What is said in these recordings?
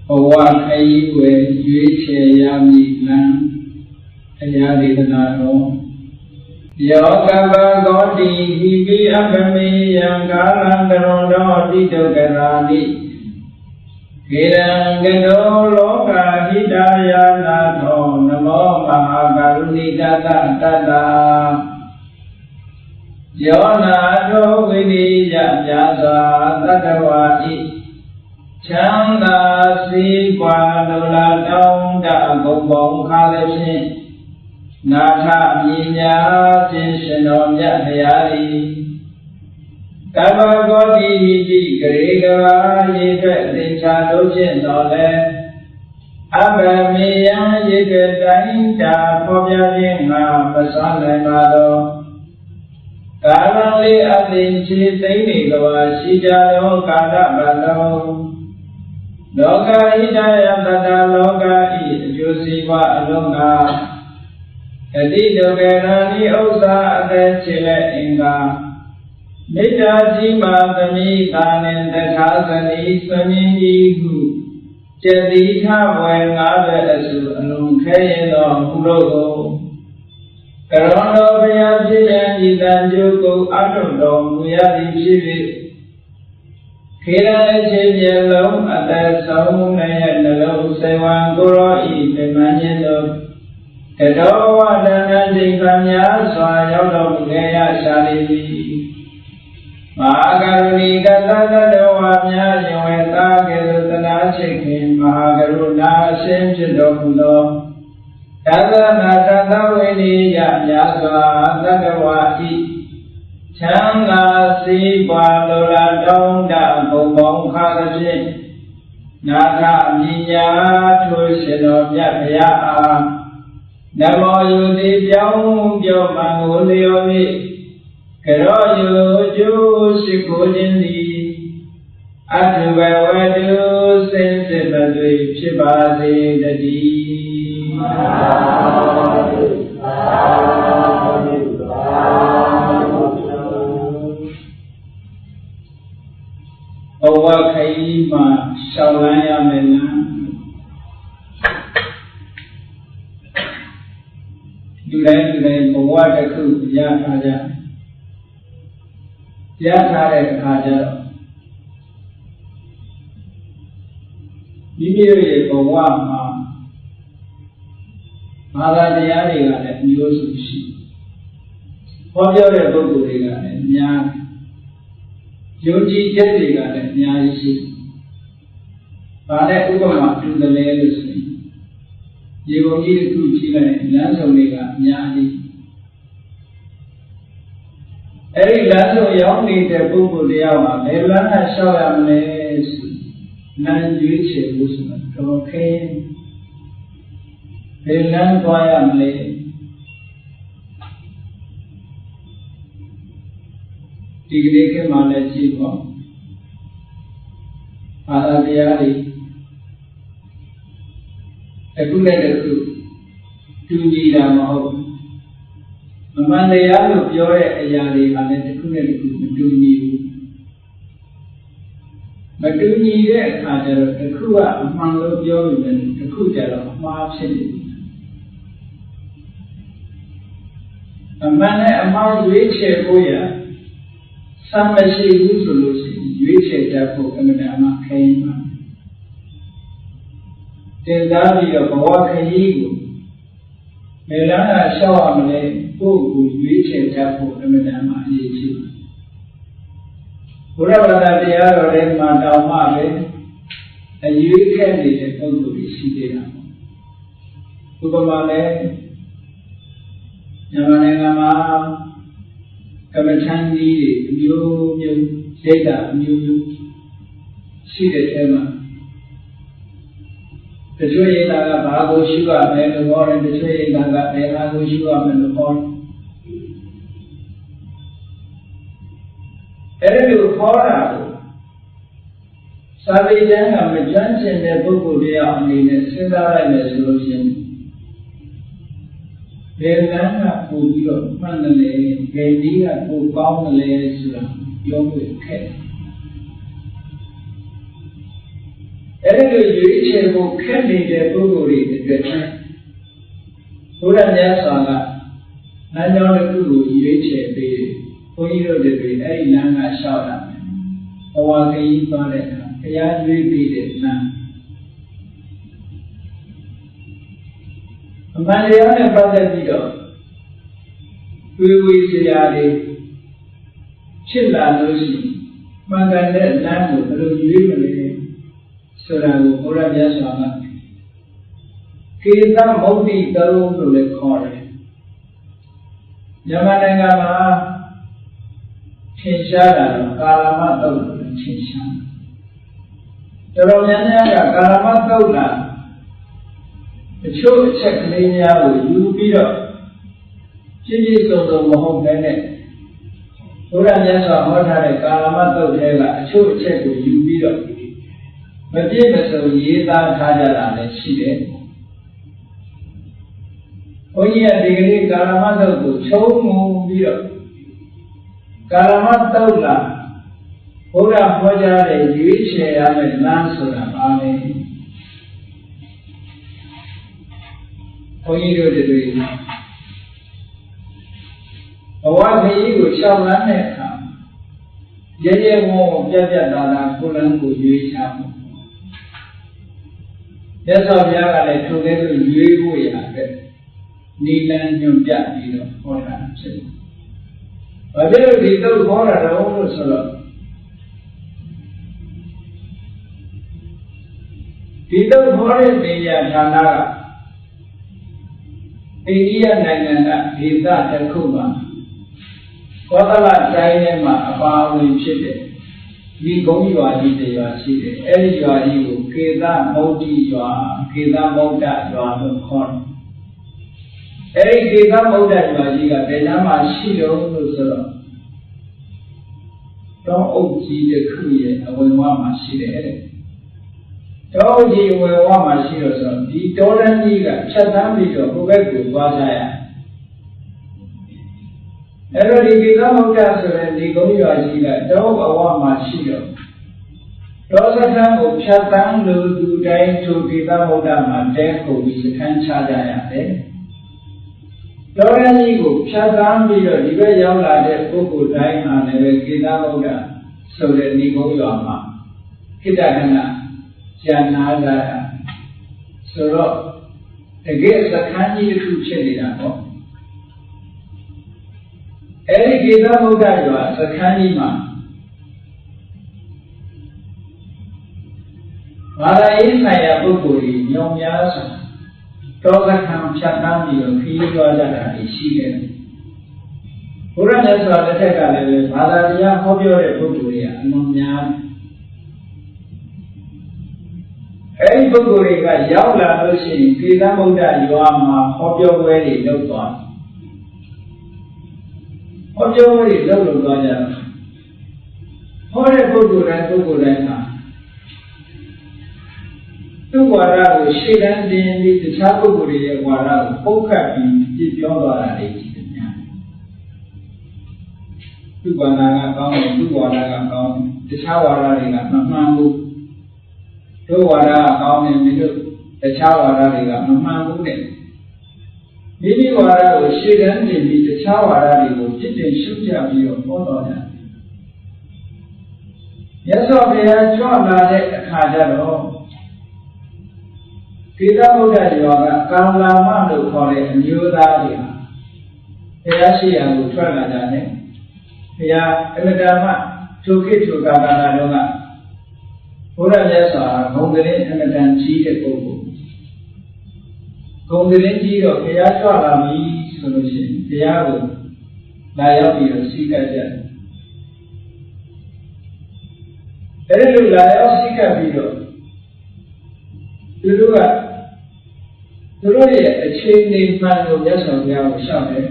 Owa Kaiwe, Yuche Yami Lan, Ayadi Nado. Yoga Godi, Hibi Abami, Yangalan, Garondo, Tito Garani. Hirangano Loka Hidaya Nato, Namo Mahagaruni Tata Tata. Yona Do Vidi Yasa Tatawati. Chanda Si Kwa Lola Dong Da Gobong Kalasin. Nata Minya Sinshino Yahayari. Kava Godi Hiti Grega Yika Dincha Dojin Nole. Abba Miya Yika Dainta Pobya Jinga Pasane Mado. Karali Adinchi Tini Gawa Shijalo Kada Balo. Loka Hidaya Tata Loka I Jusiva Alunga. Adi Dogerani Osa Ade Chile Inga. Mita Jima Dami Tanin Dekazani Swamingi Hu. Jadita Wengabe Asu Alun Kayeno Hulogo. Karondo Vyasiyan Jitanjuku Atundong Muyadi Shivi. Kira Chiviyalong Ate Saung Nayanalo Sewan Guro I Pimanyendo. Kadowa Dana Jikanya Swayodong Gaya Shalivi. Mahagaruni Gatata Dowa Mya Yaweta Gedutana Chikin Mahagaruna Shimchidokulo. Tata Natata Vini Yaswa Tatawati. Changa Si Lola Dong Da Gobong Kalasin. Nata Minya Tushino Yapaya. Namo Yudi Pyong Pyong Manguliomi. Kero Yuju Shikujindi. Atubawedu Sensibadri Shibazi Dadi. Owa Kaima Shalaya Mena. Dulai Owa Taku Yakaja. Yakare Kaja. Yimiri Owa Ma. Mada Diari Gane Yosushi. Hobyo Bogu Gane Nyan. Yoji Jeti Gane Nyashi. Bade Ubama to the Legacy. Yogi Kuchila Lansomega Nyadi. Every Lasso Young Leader Bogu Diama, Lelana Shalam Les Nan Yuchi Usman, Cocaine. Lelan Toyam Le. Tigre Malachi Bom Arabiari Epuletu Tuji Ramo Amandayalo Pure Ayari and Epuletu Tuji Matuni Kajar, the Kua among the Yoruban, the Kuja of Marching. A man among which a boya. Some may say Lucy, which a japo Kamadama came. Till Davi of Waka Eagle. Melana Shawamale, who which a japo Kamadama Eagle. Whatever that they are already Madamale, and you can be a Pogo Sidera. Ubamale, Yamanama. Kamachandi, new data, new seeded Emma. The tree that Bago Sugar and the warren, the tree that Bago Sugar and the corn. Every horror. Savage and a Johnson, the book they are in the Sindara and the solution. Belana Pugio, Manale, Gadia, who found the layers, young with cat. အဲ့ဒီလိုရွေးချယ်ဖို့ခက်နေတဲ့ပုဂ္ဂိုလ်တွေအတွက်ဘုရားမြတ်စွာကလမ်းကြောင်းတစ်ခုကိုရွေးချယ်ပေးတယ်ဘုန်းကြီးတို့တွေအဲ့ဒီလမ်းကလျှောက်တာဘဝခရီးသွားတဲ့အခါဘုရားရွေးပေးတဲ့လမ်းအမှန်တရားနဲ့ပတ်သက်ပြီးတော့ဝေစရာတွေဖြစ်လာလို့ရှိရင်မှန်ကန်တဲ့လမ်းကိုဘယ်လိုရွေးမလဲဆိုတာကိုဘုရားမြတ်စွာကကေသမုဒ္တိတရုံလို့လည်းခေါ်တယ်မြန်မာနိုင်ငံမှာထင်ရှားတာတော့ကာလမတုတ်လို့ထင်ရှားတယ်တော်တော်များများကကာလမတုတ်လားအချို့အချက်ကလေးများကိုယူပြီးတော့ပြည့်ပြည့်စုံစုံမဟုတ်ဘဲနဲ့ဘုရားမြတ်စွာဟောထားတဲ့ကာလမတုတ်တွေကအချို့အချက်ကိုယူပြီးတော့မပြည့်မစုံရေးသားထားကြတာလည်းရှိတယ်။ဘုန်းကြီးကဒီကနေ့ကာလမတုတ်ကိုချုံးမှုပြီးတော့ကာလမတုတ်လားဘုရားဟောကြားတဲ့ရွေးချယ်ရမယ့်လမ်းဆိုတာပါလေ။ဘုန်းကြီးတို့တွေဘဝခရီးကိုရှောင်လန်းတဲ့အခါရဲရဲဝံ့ဝံ့ပြတ်ပြတ်သားသားကိုယ်လမ်းကိုရွေးချယ်ဖို့မြတ်စွာဘုရားကလည်းထိုကဲ့သို့ရွေးဖို့ရတဲ့နိလန်းညွှန်ပြပြီးတော့ဟောတာဖြစ်တယ်။ဘာဖြစ်လို့ဒီတော့ဟောတာတော့လို့ဆိုတော့ဒီတော့ဟောတဲ့ပညာဌာနကအိန္ဒိယနိုင်ငံကဒေသတစ်ခုမှာကောသလတိုင်းထဲမှာအပါအဝင်ဖြစ်တဲ့ဒီဂုံးရွာကြီးတွေရွာရှိတယ်။အဲဒီရွာကြီးကိုကေသမုဒ္တိရွာကေသမုဒ္ဒရွာလို့ခေါ်တယ်။အဲဒီကေသမုဒ္ဒရွာကြီးကဘယ်နားမှာရှိတော့လို့ဆိုတော့တောအုပ်ကြီးတစ်ခုရဲ့အဝင်ဝမှာရှိတယ်တဲ့။တောအုပ်ကြီးအဝင်ဝမှာရှိတော့ဆိုဒီတောတန်းကြီးကဖြတ်သန်းပြီးတော့ဟိုဘက်ကိုသွားကြရအဲ့တော့ဒီကေသမုဒ္ဒဆိုတဲ့ဒီကုန်းရွာကြီးကတောအဝမှာရှိတော့တောစခန်းကိုဖြတ်သန်းလို့သူတိုင်းထိုကေသမုဒ္ဒမှာတဲခုပြီးစခန်းချကြရတယ်။တောရင်းကြီးကိုဖြတ်သန်းပြီးတော့ဒီဘက်ရောက်လာတဲ့ပုဂ္ဂိုလ်တိုင်းဟာလည်းကေသမုဒ္ဒဆိုတဲ့ဒီကုန်းရွာမှာခိတ္တကနာကျန်နာကြရဆိုတော့တကယ်စခန်းကြီးတစ်ခုဖြစ်နေတာပေါ့အဲဒီကေသမုဒ္ဒရွာစခန်းကြီးမှာဘာသာရေးဆိုင်ရာပုဂ္ဂိုလ်ကြီးညောင်များစွာတောစခန်းဖြတ်သန်းပြီးတော့ခရီးသွားကြတာရှိတယ်ဘုရားမြတ်စွာလက်ထက်ကလည်းဘာသာတရားဟောပြောတဲ့ပုဂ္ဂိုလ်တွေကအလွန်များအဲဒီပုဂ္ဂိုလ်တွေကရောက်လာလို့ရှိရင်ကေသမုဒ္ဒရွာမှာဟောပြောပွဲတွေလုပ်သွားဟောပြောပွဲတွေလုပ်လို့သွားကြတယ်ဟောတဲ့ပုဂ္ဂိုလ်တိုင်းမှာသူ့ဝါဒကိုရှေ့တန်းတင်ပြီးတခြားပုဂ္ဂိုလ်တွေရဲ့ဝါဒကိုပုတ်ခတ်ပြီးပြပြောသွားတာတွေရှိတယ်များသူ့ဝါဒကကောင်းတယ်သူ့ဝါဒကကောင်းတယ်တခြားဝါဒတွေကမမှန်ဘူးတို့ဝါဒကကောင်းတယ်မင်းတို့တခြားဝါဒတွေကမမှန်ဘူးတဲ့မိမိဝါဒကိုရှေ့တန်းတင်ပြီးတခြားဝါဒတွေကိုပြစ်တင်ရှုပ်ပြပြီးတော့ဟောတော်တယ်မြတ်စွာဘုရားကြွလာတဲ့အခါကျတော့ကေသမုဒ္ဒရွာကကာလမလို့ခေါ်တဲ့အမျိုးသားတွေဟာဘုရားရှိရာကိုထွက်လာကြတယ်ဘုရားအမတမထိုခေတ်ထိုကာလတုန်းကဘုရားမြတ်စွာဂုံကလေးအမတန်ကြီးတဲ့ပုဂ္ဂိုလ်ဂုံကလေးကြီးတော့ဘုရားကြွလာပြီဆိုလို့ရှိရင်ဘုရားကိုလာရောက်ပြီးတော့စီကပ်ကြတယ်အဲဒီလိုလာရောက်စီကပ်ပြီးတော့သူတို့ရဲ့အခြေအနေမှန်ကိုမြတ်စွာဘုရားကိုရှောက်တယ်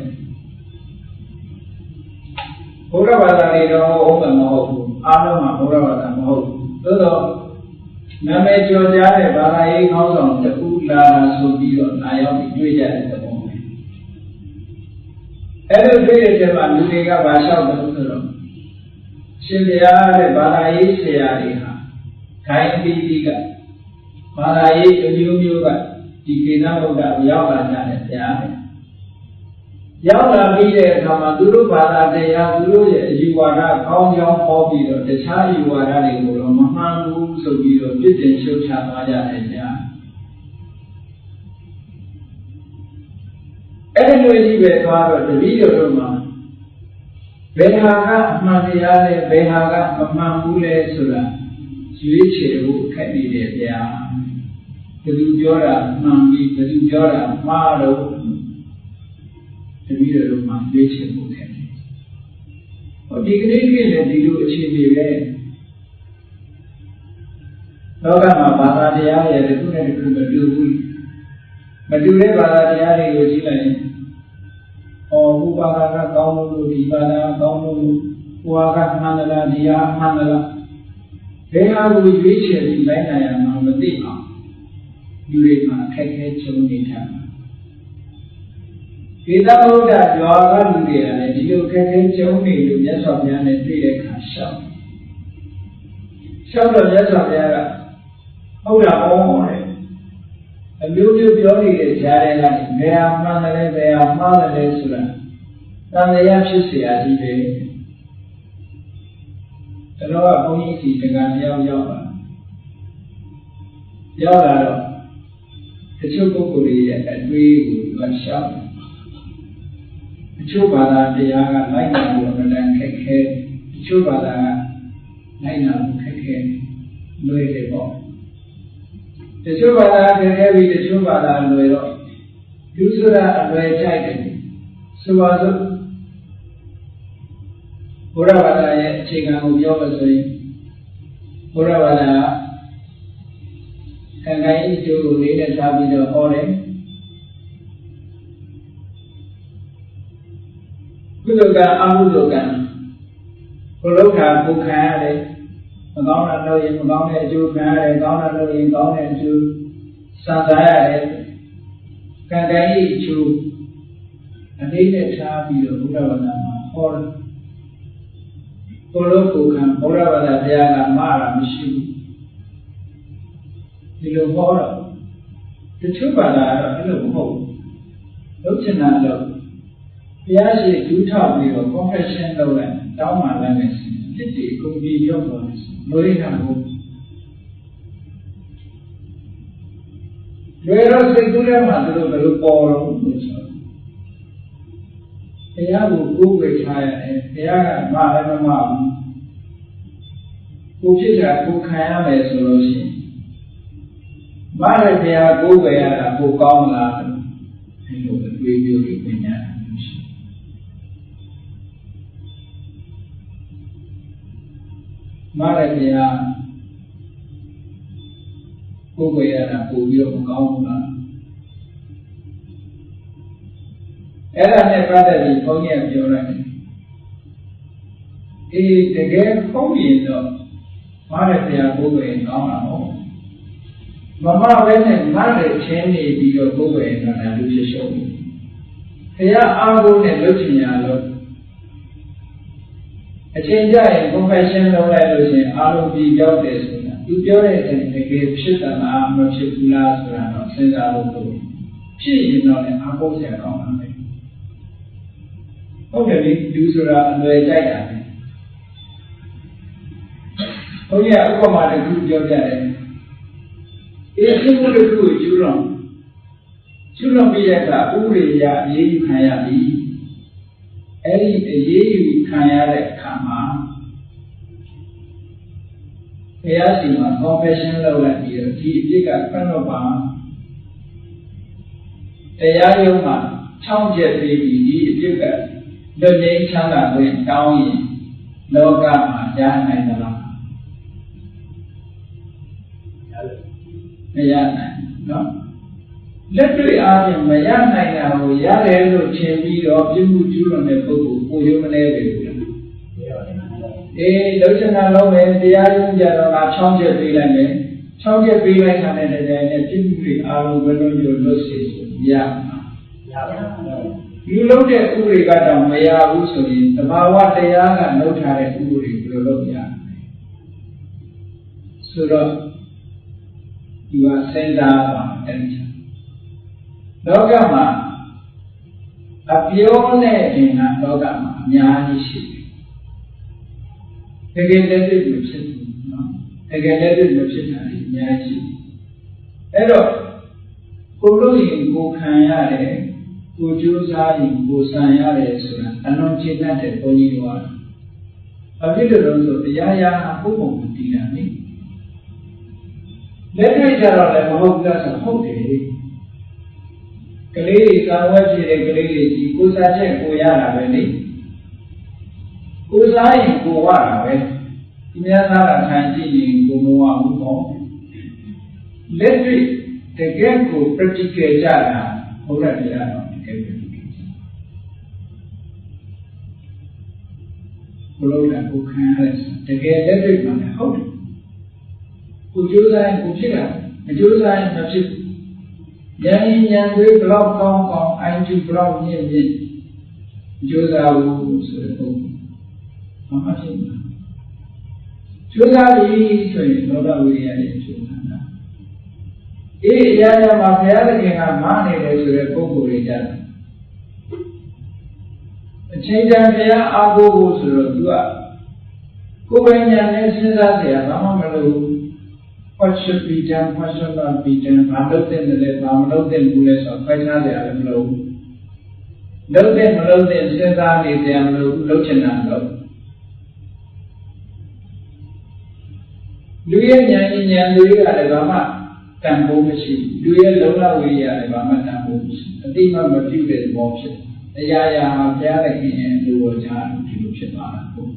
ဘုရားဘာသာတွေတော့ဟုတ်မှာမဟုတ်ဘူးအားလုံးမှာဘုရားဘာသာမဟုတ်ဘူးသို့တော့နာမည်ကျော်ကြားတဲ့ဘာသာရေးခေါင်းဆောင်တခုလာဆိုပြီးတော့လာရောက်ပြီးတွေ့ကြတဲ့သဘောပဲအဲ့လိုတွေ့တဲ့ချိန်မှာလူတွေကဘာလျှောက်တယ်ဆိုတော့ရှင်ဘုရားတဲ့ဘာသာရေးဆရာတွေဟာခိုင်းပြီးက ဘာသာရေးအမျိုးမျိုးကဒီကေသဗုဒ္ဓကိုရောက်လာကြတယ်ဗျာရောက်လာပြီးတဲ့အခါမှာသူတို့ဘာသာတရားသူတို့ရဲ့အယူဝါဒကောင်းကြောင်းဟောပြီးတော့တခြားအယူဝါဒတွေကိုတော့မမှန်ဘူးဆိုပြီးတော့ပြစ်တင်ရှုတ်ချသွားကြတယ်ဗျာအဲ့ဒီလိုကြီးပဲသွားတော့တပည့်တော်တို့မှာဘယ်ဟာကအမှန်တရားလဲဘယ်ဟာကမမှန်ဘူးလဲဆိုတာရွေးချယ်ဖို့ခက်နေတယ်ဗျာဘယ်သူပြောတာမှန်ပြီဘယ်သူပြောတာမှားတော့တပည့်တော်တို့မှာရွေးချယ်ဖို့ခက်တယ်ဟောဒီကနေ့ခေတ်လည်းဒီလိုအခြေအနေပဲလောကမှာဘာသာတရားရဲ့တစ်ခုနဲ့တစ်ခုမတူဘူးမတူတဲ့ဘာသာတရားတွေကိုကြည့်လိုက်ရင်ဟောဘုရားကကောင်းလို့ဒီဘာသာကောင်းလို့ဘုရားကမှန်လားဒီဟာမှန်လားဘယ်ဟာကိုရွေးချယ်ပြီးလိုက်နိုင်ရမှာမသိအောင်လူတွေမှာအခက်အခဲကြုံနေကြတာကေသဗုဒ္ဓကြွားကလူတွေကလည်းဒီလိုအခက်အခဲကြုံနေလို့မြတ်စွာဘုရားနဲ့တွေ့တဲ့အခါရှောက်တော့မြတ်စွာဘုရားကဟုတ်တာဟောတယ်အမျိုးမျိုးပြောနေတဲ့ကြားထဲကနေဘယ်ဟာမှန်တယ်ဘယ်ဟာမှားတယ်ဆိုတာတန်တရားဖြစ်เสียအကြီးပဲကျွန်တော်ကဘုန်းကြီးစီတက္ကသိုလ်ရောက်လာတော့တချို့ပုဂ္ဂိုလ်တွေရဲ့အတွေးကိုရှောက်တချို့ဘာသာတရားကလိုက်နာဖို့အမှန်တန်ခက်ခဲတချို့ဘာသာကလိုက်နာဖို့ခက်ခဲလွယ်တယ်ပေါ့တချို့ဘာသာခက်ခဲပြီးတချို့ဘာသာလွယ်တော့လူဆိုတာအလွယ်ကြိုက်တယ်ဆိုပါစို့ဘုရားဘာသာရဲ့အခြေခံကိုပြောလို့ဆိုရင်ဘုရားဘာသာကံကိုင်းကျိုးကိုလေးနဲ့ထားပြီးတော့ဟောတယ်ကုသိုလ်ကအကုသိုလ်ကကိုလောက်တာကိုခံရတယ်မကောင်းတာလုပ်ရင်မကောင်းတဲ့အကျိုးခံရတယ်ကောင်းတာလုပ်ရင်ကောင်းတဲ့အကျိုးစံစားရတယ်ကံကိုင်းအကျိုးအလေးနဲ့ထားပြီးတော့ဘုရားဘာသာမှာဟောတယ်ကိုလိုကိုခံဘုရားဘာသာတရားကမှားတာမရှိဘူးဒီလိုဟောတော့တချို့ဘာသာကတော့အဲ့လိုမဟုတ်ဘူးလုပ်ချင်တာလို့ဘုရားရှိဒုထောက်ပြီးတော့ confession လုပ်လိုက်တောင်းမှလည်းမယ်ဖြစ်တည်ကုန်ပြီးပြောတော့လို့ရတာကိုလွယ်တော့စိတ်ကူးထဲမှာသူတို့ဘယ်လိုပေါ်တော့လို့ဆိုတော့ဘုရားကိုကိုးကွယ်ထားရတယ်ဘုရားကမလည်းမမဘူးကိုဖြစ်တာကိုခံရမယ်ဆိုလို့ရှိရင်မလည်းဘုရားကိုးကွယ်ရတာကိုကောင်းလားဒီလိုအတွေ့အကြုံတွေပညာရှိမလည်းဘုရားကိုယ်ကိုယ်ရတာပို့ပြီးတော့မကောင်းဘူးလားအဲ့ဒါနဲ့ပတ်သက်ပြီးဘုန်းကြီးကပြောလိုက်တယ်အေးတကယ်ဟုတ်ရင်တော့မရတရားကိုယ်ကိုယ်ကောင်းတာဟုတ်မမပဲနဲ့မရချင်းနေပြီးတော့ကိုယ်ကိုယ်တော့လည်းလူဖြစ်ရှုံးဘူးဘုရားအားကိုးနဲ့လုပ်ချင်ရလို့အချိန်ကြရင် confession လုပ်လိုက်လို့ရှိရင်အားလုံးပြီးရောက်တယ်ဆိုတာသူပြောတဲ့အချိန်တကယ်ဖြစ်တာလားမဖြစ်ဘူးလားဆိုတာတော့စဉ်းစားဖို့လိုဖြစ်ရင်တော့လည်းအားကိုးစရာကောင်းပါမယ်ဟုတ်တယ်လေလူဆိုတာအလွယ်ကြိုက်တာပဲဘုရားဥပမာတစ်ခုပြောပြတယ်အေးစိတ်ကိုတစ်ခုကျူးလွန်ပြီးတဲ့အခါဥပဒေအရအရေးယူခံရပြီအဲ့ဒီအရေးယူခံရတဲ့အခါမှာဘုရားရှင်က confession လုပ်လိုက်ပြီးတော့ဒီအပြစ်ကဖတ်တော့ပါတရားရုံးမှာ6ချက်ပြီးဒီအပြစ်ကလွတ်ငြိမ်းချမ်းသာခွင့်တောင်းရင်လောကမှာရနိုင်သလားမရနိုင်နော်လက်တွေ့အားဖြင့်မရနိုင်တာကိုရတယ်လို့ထင်ပြီးတော့ပြုမှုကျူးလွန်တဲ့ပုဂ္ဂိုလ်ကိုရုံးမလဲပဲဘူးလားအေးဒုက္ခနာလုံးပဲတရားရုံးကြတော့6ချက်ပေးလိုက်မယ်6ချက်ပေးလိုက်တာနဲ့တည်းနဲ့ပြုမှုတွေအားလုံးဘယ်လိုမျိုးလွတ်စေဆိုရမှာရပါဘူးလူလုံးတဲ့ဥပဒေကတော့မရဘူးဆိုရင်သဘာဝတရားကနှုတ်ထားတဲ့ဥပဒေဘယ်လိုလုပ်ရလဲဆိုတော့ ဒီကစဉ်းစားပါတဲ့လောကမှာအပြောနဲ့တင်တာလောကမှာအများကြီးရှိတယ်တကယ်လက်တွေ့မဖြစ်ဘူးနော်တကယ်လက်တွေ့မဖြစ်တာအများကြီးအဲ့တော့ကိုလို့ရင်ကိုခံရတယ်ကိုကြိုးစားရင်ကိုဆံရတယ်ဆိုတာအလုံးကျေနပ်တဲ့ဘုန်းကြီးတို့ကအဖြစ်လို့ဆိုတရားရာပုဂ္ဂိုလ်ကိုတည်တာနိလက်တွေ့ကြတော့လည်းမဟုတ်ဘူးလားဆိုဟုတ်တယ်ကလေးတွေကာဝတ်ဖြစ်တဲ့ကလေးတွေဒီကိုစားချက်ကိုရတာပဲလေကိုစားရင်ကိုဝတာပဲဒီများသားကခံကြည့်ရင်ကိုမဝဘူးပေါ့လက်တွေ့တကယ်ကို practical ကြတာဟုတ်တယ်တရားတော့တကယ်ပဲဘလို့လဲကိုခံရတယ်တကယ်လက်တွေ့မှာလည်းဟုတ်တယ်ကိုကြိုးစားရင်ကိုဖြစ်တာမကြိုးစားရင်မဖြစ်ဘူးဉာဏ်ဉာဏ်တွေဘလောက်ကောင်းကောင်းအိုင်ကျူဘလောက်မြင့်မြင့်ကြိုးစားဖို့ဆိုတဲ့ပုံမမှတ်ဖြစ်ဘူးကြိုးစားပြီးဆိုရင်လောဘဝိရိယနဲ့ကြိုးစားတာအေးအရာရာမှာဘုရားသခင်ကမာနေတယ်ဆိုတဲ့ပုံကိုယ်တွေကြတယ်အချိန်တန်ဘုရားအားကိုးဖို့ဆိုတော့သူကကိုယ်ပိုင်ဉာဏ်နဲ့စဉ်းစားเสียဘာမှမလုပ်ဘူးwhat should be done, what should not be done, ဘာလုပ်တဲ့လဲဘာမလုပ်တဲ့ဘူးလဲဆိုတော့ဖိုင်နာတယ်လည်းမလုပ်ဘူးလုပ်တဲ့မလုပ်တဲ့စဉ်းစားနေတယ်မလို့လုပ်ချင်တာလုပ်လူရဲ့ဉာဏ်ဉာဏ်တွေကလည်းဘာမှတန်ဖိုးမရှိဘူးလူရဲ့လုံလဝိရိယလည်းဘာမှတန်ဖိုးမရှိအတိမမပြုတဲ့သဘောဖြစ်တရားရာမှာဘုရားသခင်ရဲ့လူတော်ကြားဒီလိုဖြစ်သွားတာပေါ့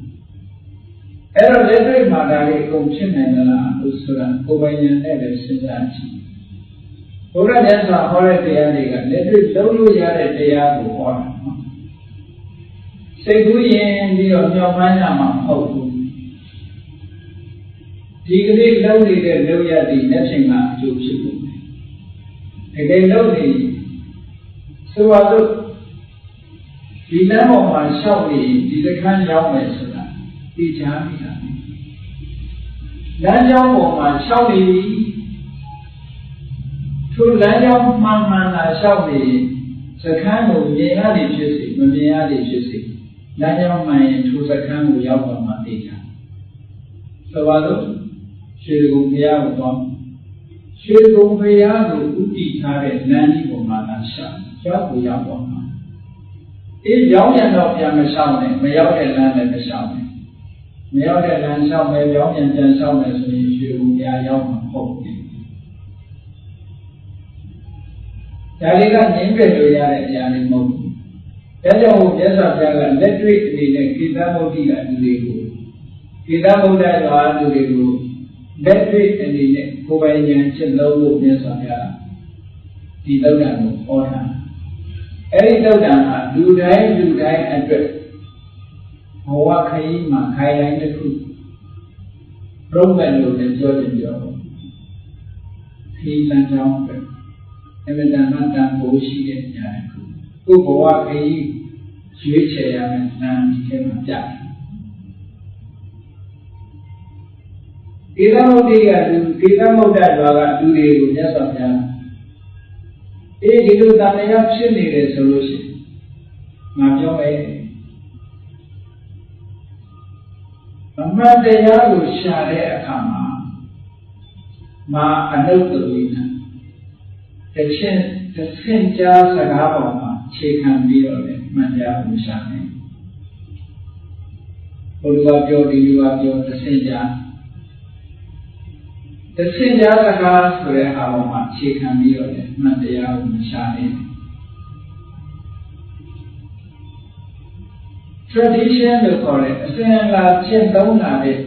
အဲ့တော့လက်တွေ့မှာဒါလေးအကုန်ဖြစ်နိုင်သလားလို့ဆိုတာကိုယ်ပိုင်ဉာဏ်နဲ့လည်းစဉ်းစားကြည့်ဘုရားမြတ်စွာဟောတဲ့တရားတွေကလက်တွေ့လုံးလို့ရတဲ့တရားကိုဟောတာနော်စိတ်ကူးရင်ပြီးတော့ညှောင်းမှန်းရမှာမဟုတ်ဘူးဒီကလေးလုံးနေတဲ့လုံးရတဲ့လက်ဖြင့်ကအကျိုးဖြစ်ဖို့တကယ်လုံးနေဆိုပါတော့ဒီလမ်းပေါ်မှာရှောက်နေဒီစခန်းရောက်မယ်ဆိုတာသိချာမိတာလမ်းကြောင်းပေါ်မှာရှောက်နေပြီထိုလမ်းကြောင်းမှန်မှန်လာရှောက်နေစခန်းကိုမြင်ရသည်ဖြစ်စေမမြင်ရသည်ဖြစ်စေလမ်းကြောင်းမှန်ရင်ထိုစခန်းကိုရောက်တော့မှသိချာဆိုပါတော့ရွှေကုံဘုရားကိုသွားရွှေကုံဘုရားကိုဥတည်ထားတဲ့လမ်းကြီးပေါ်မှာလာရှောက်ရောက်ကိုရောက်တော့မှအေးရောက်ရတော့ပြန်မရှောက်နဲ့မရောက်တဲ့လမ်းလည်းမရှောက်နဲ့မရောက်တဲ့လမ်းလျှောက်မယ်ကြောင်းပြန်ပြန်လျှောက်မယ်ဆိုရင်ရွှေဘူများရောက်မှာဟုတ်တယ်ဒါလေးကငြင်းပယ်လို့ရတဲ့အရာတွေမဟုတ်ဘူးဒါကြောင့်မြတ်စွာဘုရားကလက်တွေ့အနေနဲ့ကိတ္တမုဒ္ဒိကလူတွေကိုကိတ္တမုဒ္ဒိရွာလူတွေကိုလက်တွေ့အနေနဲ့ကိုယ်ပိုင်ဉာဏ်ချက်လုံးလို့မြတ်စွာဘုရားဒီသုဒ္ဓံကိုဟောတာအဲ့ဒီသုဒ္ဓံကလူတိုင်းအတွက်ဘဝခရီးမှာခိုင်တိုင်းတစ်ခုရုံးမဲ့လို့လည်းပြောတယ်ပြောခရီးလမ်းကြောင်းပဲအမြဲတမ်းတန်ဖိုးရှိတဲ့ဉာဏ်တစ်ခုကိုဘဝခရီးရွေးချယ်ရမယ်နာမ်ဒီထဲမှာပြတယ်ဒေသမုဒ္ဒိကလူဒေသမုဒ္ဒရွာကလူတွေကိုမြတ်စွာဘုရားအေးဒီလိုတန်လျာဖြစ်နေတယ်ဆိုလို့ရှိရင်ငါပြောမယ်အမှန်တရားကိုရှာတဲ့အခါမှာမာအနုတ္တဝိနတစ်ဆင့်ကြားစကားပေါ်မှာခြေခံပြီးတော့လည်းမှန်တရားကိုရှာနေဘုရားပြောဒီလူကပြောတစ်ဆင့်ကြားစကားဆိုတဲ့အားပေါ်မှာခြေခံပြီးတော့လည်းမှန်တရားကိုရှာနေ tradition လို့ခေါ်တဲ့အစဉ်အလာကျင့်သုံးလာတဲ့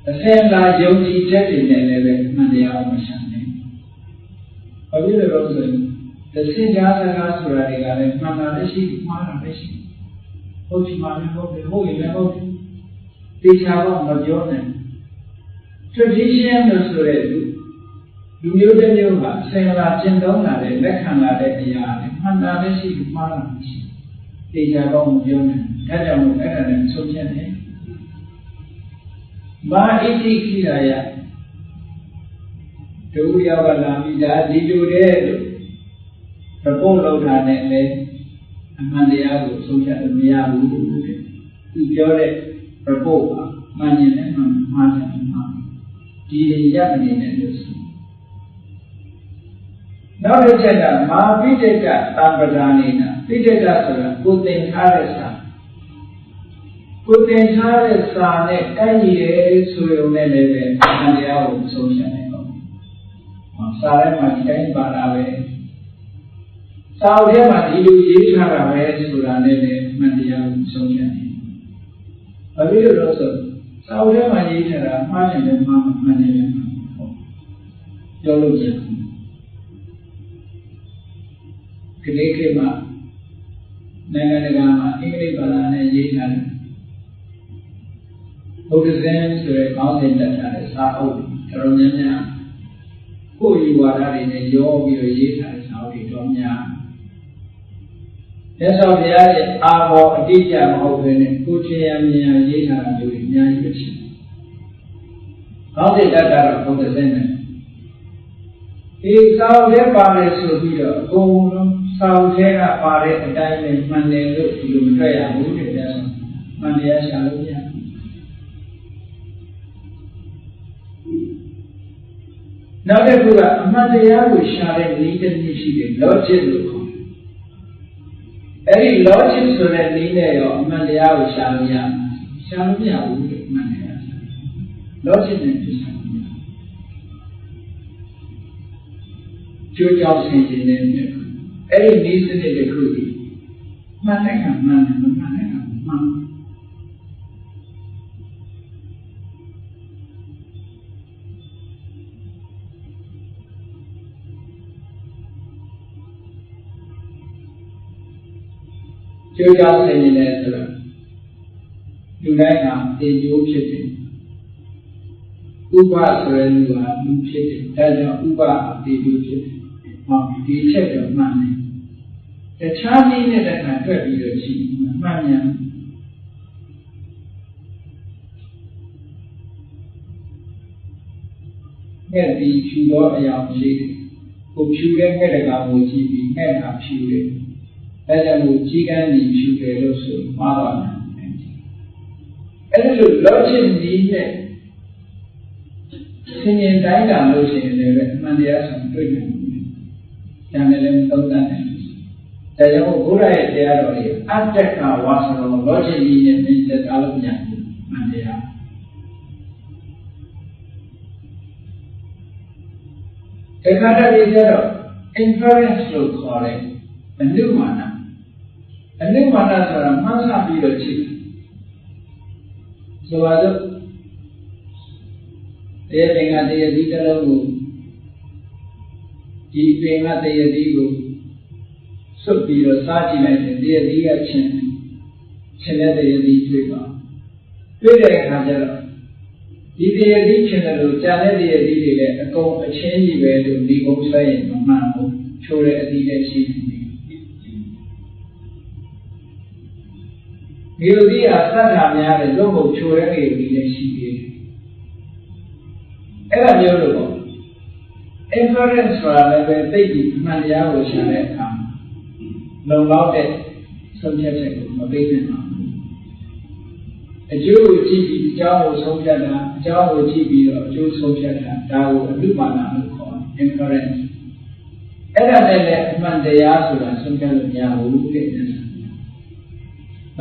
အစဉ်အလာယုံကြည်ချက်တွေနဲ့လည်းပဲမှန်တရားကိုရှာနေ။ဘာဖြစ်လို့လဲဆိုရင်တစ်ဆင့်ကြားစကားဆိုတာတွေကလည်းမှန်တာလည်းရှိမှားတာလည်းရှိဟုတ်ချင်မှလည်းဟုတ်တယ်ဟုတ်ရင်လည်းဟုတ်တယ်တေချာတော့မပြောနဲ့ tradition လို့ဆိုတဲ့လူမျိုးတစ်မျိုးကအစဉ်အလာကျင့်သုံးလာတဲ့လက်ခံလာတဲ့အရာတွေမှန်တာလည်းရှိမှားတာလည်းရှိတေချာတော့မပြောနဲ့ဒါကြောင့်အဲ့ဒါနဲ့ဆုံးဖြတ်တယ်မာဣတိခိရာယ ဒုယောဂလာမိဒါဒီလိုတဲ့လို့သဘောလောက်တာနဲ့လေအမှန်တရားကိုဆုံးဖြတ်လို့မရဘူးတဲ့သူပြောတဲ့ report ကမှန်ရင်လည်းမှန်မှားတယ်မှားဒီရရအနေနဲ့လို့ဆိုနောက်တစ်ချက်ကမာပိဋကတံပဒါနေနာပိဋကဆိုတာကိုသင်ထားတဲ့စာကိုသင်ထားတဲ့စာနဲ့ကိုက်ညီတယ်ဆိုရုံနဲ့လည်းပဲအမှန်တရားကိုဆုံးဖြတ်နိုင်တော့စာထဲမှာဒီတိုင်းပါတာပဲစာအုပ်ထဲမှာဒီလိုရေးထားတာပဲဆိုတာနဲ့လည်းအမှန်တရားကိုဆုံးဖြတ်နိုင်ဘာဖြစ်လို့လဲဆိုစာအုပ်ထဲမှာရေးထားတာမှားတယ်လည်းမှားမှန်တယ်လည်းမှားဟုတ်ပြောလို့ရတယ်ဒီနေ့ခေတ်မှာနိုင်ငံတကာမှာအင်္ဂလိပ်ဘာသာနဲ့ရေးထားတယ်ဘုဒ္ဓဇင်ဆိုတဲ့ခေါင်းစဉ်တက်ထားတဲ့စာအုပ်တော်တော်များများကိုယ်ယူဝါဒတွေနဲ့ရောပြီးတော့ရေးထားတဲ့စာအုပ်တွေတော်များမြတ်စွာဘုရားရဲ့အာဘောအတိအကျမဟုတ်ဘဲနဲ့ကိုယ်ချင်ရမြင်ရရေးထားတာမျိုးတွေအများကြီးပဲရှိတယ်။ခေါင်းစဉ်တက်တာတော့ဘုဒ္ဓဇင်နဲ့ဒီစာအုပ်ထဲပါတယ်ဆိုပြီးတော့အကုန်လုံးစာအုပ်ထဲကပါတဲ့အတိုင်းနဲ့မှန်တယ်လို့ဒီလိုမတွေ့ရဘူးတဲ့ဆိုမှန်တရားရှာလို့မရဘူးနောက်တစ်ခုကအမှန်တရားကိုရှာတဲ့နည်းတစ်နည်းရှိတယ် logic လို့ခေါ်တယ်အဲ့ဒီ logic ဆိုတဲ့နည်းနဲ့ရောအမှန်တရားကိုရှာလို့ရရှာလို့မရဘူးတဲ့မှန်တရား logic နဲ့ပြရှာလို့မရကျိုးကြောင့်ဆင်ခြင်တဲ့မြတ်အဲ့ဒီနည်းစနစ်တစ်ခုဒီမှန်တဲ့ကမှန်တယ်မမှန်တဲ့ကမှန်ကျိုးကြောင့်ဆင်ခြင်တဲ့ဆိုတော့လူတိုင်းဟာတေကျိုးဖြစ်တယ်ဥပဆိုတဲ့လူဟာလူဖြစ်တယ်ဒါကြောင့်ဥပတေကျိုးဖြစ်တယ်ဟောဒီချက်တော့မှန်တယ်တခြားနည်းနဲ့တခါတွေ့ပြီးတော့ရှိမှန်မြန်ငှက်ဒီဖြူသောအရာရှိတယ်ကိုဖြူတဲ့ငှက်တကောင်ကိုကြည့်ပြီးငှက်ဟာဖြူတယ်ဒါကြောင့်မို့ကြီးကန်းဒီဖြူတယ်လို့ဆိုမှားပါမယ်အဲ့ဒီလို logic နည်းနဲ့ဆင်ញင်တိုင်းတာလို့ရှိရင်လည်းအမှန်တရားဆိုတွေ့တယ်ဉာဏ်နဲ့လည်းသုံးသပ်တယ်ဒါကြောင့်ဘုရားရဲ့တရားတော်တွေအတ္တကဝါဆိုတော့ logic နည်းနဲ့သင်ကြားလို့မရဘူးမှန်တရားတခါတည်းကျတော့ inference လို့ခေါ်တယ်အနုမာနဆိုတာမှန်းဆပြီးတော့ရှိတယ်ဆိုပါတော့တရားသင်္ကတရားဒီတစ်လုံးကိုဒီပင်ကတရားဒီကိုစွတ်ပြီးတော့စားကြည့်လိုက်တယ်တရားဒီကချင်းတဲ့တရားဒီတွေ့ပါတွေ့တဲ့အခါကျတော့ဒီတရားဒီချင်းတယ်လို့ကြာတဲ့တရားဒီတွေလည်းအကုန်အချင်းကြီးပဲလို့ဒီကုန်းဆွဲရင်မမှန်ဘူးချိုးတဲ့အသီးလည်းရှိတယ်ဒီလိုဒီဟာသတ်တာများတယ်လုံးကိုချိုးတဲ့နေပြီးလည်းရှိသေးတယ်အဲ့ဒါမျိုးလို့ပေါ့ inference ဆိုတာလည်းပဲသိပြီးအမှန်တရားကိုရှာတဲ့အခါလုံလောက်တဲ့ဆုံးဖြတ်ချက်ကိုမပေးနိုင်ပါဘူးအကျိုးကိုကြည့်ပြီးအကြောင်းကိုဆုံးဖြတ်တာအကြောင်းကိုကြည့်ပြီးတော့အကျိုးဆုံးဖြတ်တာဒါကိုအနုပါဒလို့ခေါ်တယ် inference အဲ့ဒါနဲ့လည်းအမှန်တရားဆိုတာဆုံးဖြတ်လို့မရဘူးတဲ့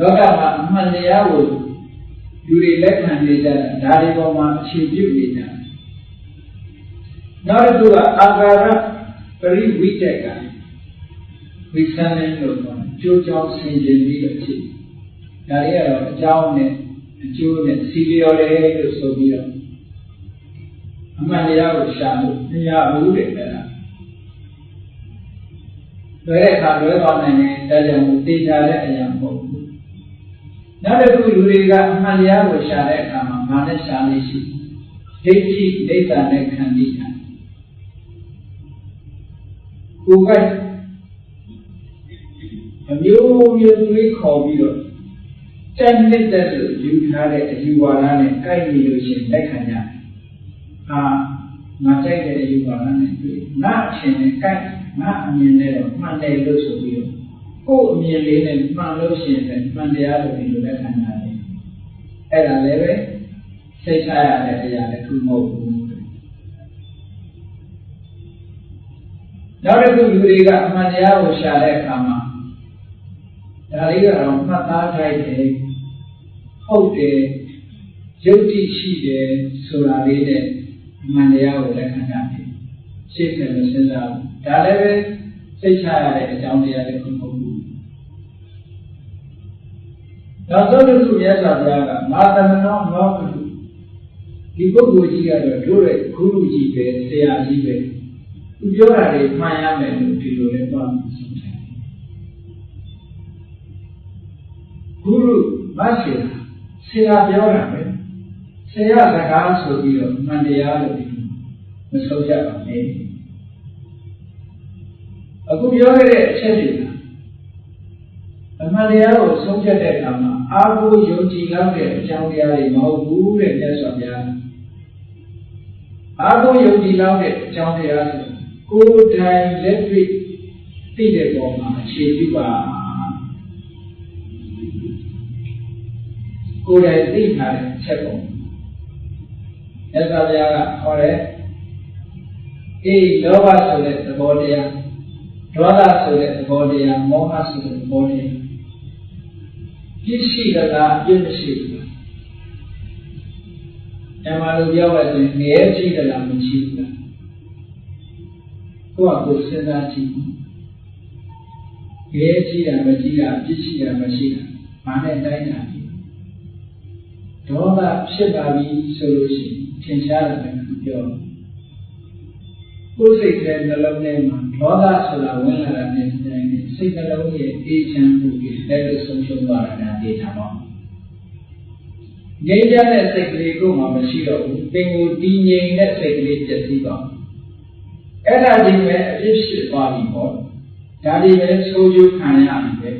လောကမှာအမှန်တရားကိုလူတွေလက်ခံနေကြတာဒါတွေပေါ်မှာအခြေပြုနေကြတယ်နောက်တစ်ခုကအာဂါရပရိဝိတက်ကဝိသန္နလို့ခေါ်တယ်ကျိုးကြောင့်ဆင်ခြင်ပြီးတော့ဖြစ်ဒါတွေကတော့အကြောင်းနဲ့အကျိုးနဲ့စီလျော်တယ်လို့ဆိုပြီးတော့အမှန်တရားကိုရှာလို့မရဘူးတဲ့အဲ့ဒါလွယ်တဲ့အခါလွယ်သွားနိုင်တယ်ဒါကြောင့်သိကြတဲ့အရာမဟုတ်ဘူးနောက်တစ်ခုလူတွေကအမှန်တရားကိုရှာတဲ့အခါမှာငါနဲ့ရှာနေရှိဒိဋ္ဌိဒိဋ္ဌာနဲ့ခန္တီတာကိုယ်ကအမျိုးမျိုးတွေးခေါ်ပြီးတော့တန်တဲ့လို့ယူထားတဲ့အယူဝါဒနဲ့ကိုက်နေလို့ရှိရင်လက်ခံကြတယ်ဟာ ငါကြိုက်တဲ့အယူပါဒနဲ့တွေ့ငါအချင်းနဲ့ကိုက်ငါအမြင်နဲ့တော့မှန်တယ်လို့ဆိုပြီးတော့ကိုယ်အမြင်လေးနဲ့မှန်လို့ရှိရင်လည်းမှန်တရားလို့ဒီလိုလက်ခံရတယ်အဲ့ဒါလည်းပဲစိတ်ချရတဲ့တရားတစ်ခုမဟုတ်ဘူးနောက်တစ်ခုလူတွေကအမှန်တရားကိုရှာတဲ့အခါမှာဒါလေးကတော့မှတ်သားထိုက်တယ်ဟုတ်တယ်ယုတ်တိရှိတယ်ဆိုတာလေးနဲ့အမှန်တရားကိုလက်ခံရတယ်ရှင်းတယ်လို့စဉ်းစားဘူးဒါလည်းပဲစိတ်ချရတဲ့အကြောင်းတရားတစ်ခုမဟုတ်ဘူးနောက်ဆုံးတစ်ခုမြတ်စွာဘုရားကမာတမနောမောကတုဒီပုဂ္ဂိုလ်ကြီးကတော့တို့ရဲ့ဂုရုကြီးပဲဆရာကြီးပဲသူပြောတာတွေမှန်ရမယ်လို့ဒီလိုလဲပြောမှာဆုံးဖြတ်ဂုရုမရှိဆရာပြောတာပဲဆရာစကားဆိုပြီးတော့မှန်တရားလို့ဒီမဆုံးဖြတ်ပါနဲ့အခုပြောခဲ့တဲ့အချက်တွေကအမှန်တရားကိုဆုံးဖြတ်တဲ့အခါမှာအာဟုယုံကြည်လောက်တဲ့အကြောင်းတရားတွေမဟုတ်ဘူးတဲ့မြတ်စွာဘုရားအာဟုယုံကြည်လောက်တဲ့အကြောင်းတရားဆိုကိုယ်တိုင်လက်တွေ့သိတဲ့ပုံမှာအခြေပြုပါကိုယ်တိုင်သိထားတဲ့အချက်ပုံမြတ်စွာဘုရားကဟောတယ်အေးလောဘဆိုတဲ့သဘောတရားဒေါသဆိုတဲ့သဘောတရားမောဟဆိုတဲ့သဘောတရားပြည့်ရှိတာလားပြည့်မရှိဘူးလားအမှန်လို့ပြောရရင်ငရဲရှိတာလားမရှိဘူးလားကိုယ့်အကိုစဉ်းစားကြည့်ငရဲရှိတာမရှိတာပြည့်ရှိတာမရှိတာဘာနဲ့တိုင်းတာလဲဒေါသဖြစ်လာပြီဆိုလို့ရှိရင်ထင်ရှားတယ်လို့ပြောကိုယ်စိတ်ထဲနှလုံးထဲမှာဒေါသဆိုတာဝင်လာတာနဲ့တိုင်းနဲ့စိတ်နှလုံးရဲ့အေးချမ်းမှုတွေလက်လို့ဆုံးရှုံးသွားတာဒေတာပေါ့ငြိမ်းချမ်းတဲ့စိတ်ကလေးကိုမှမရှိတော့ဘူးပင်ကိုတည်ငြိမ်တဲ့စိတ်ကလေးပြည့်စည်သွားအဲ့ဒါဒီမဲ့အဖြစ်ဖြစ်သွားပြီပေါ့ဒါဒီပဲဆိုးကျိုးခံရပြီပဲ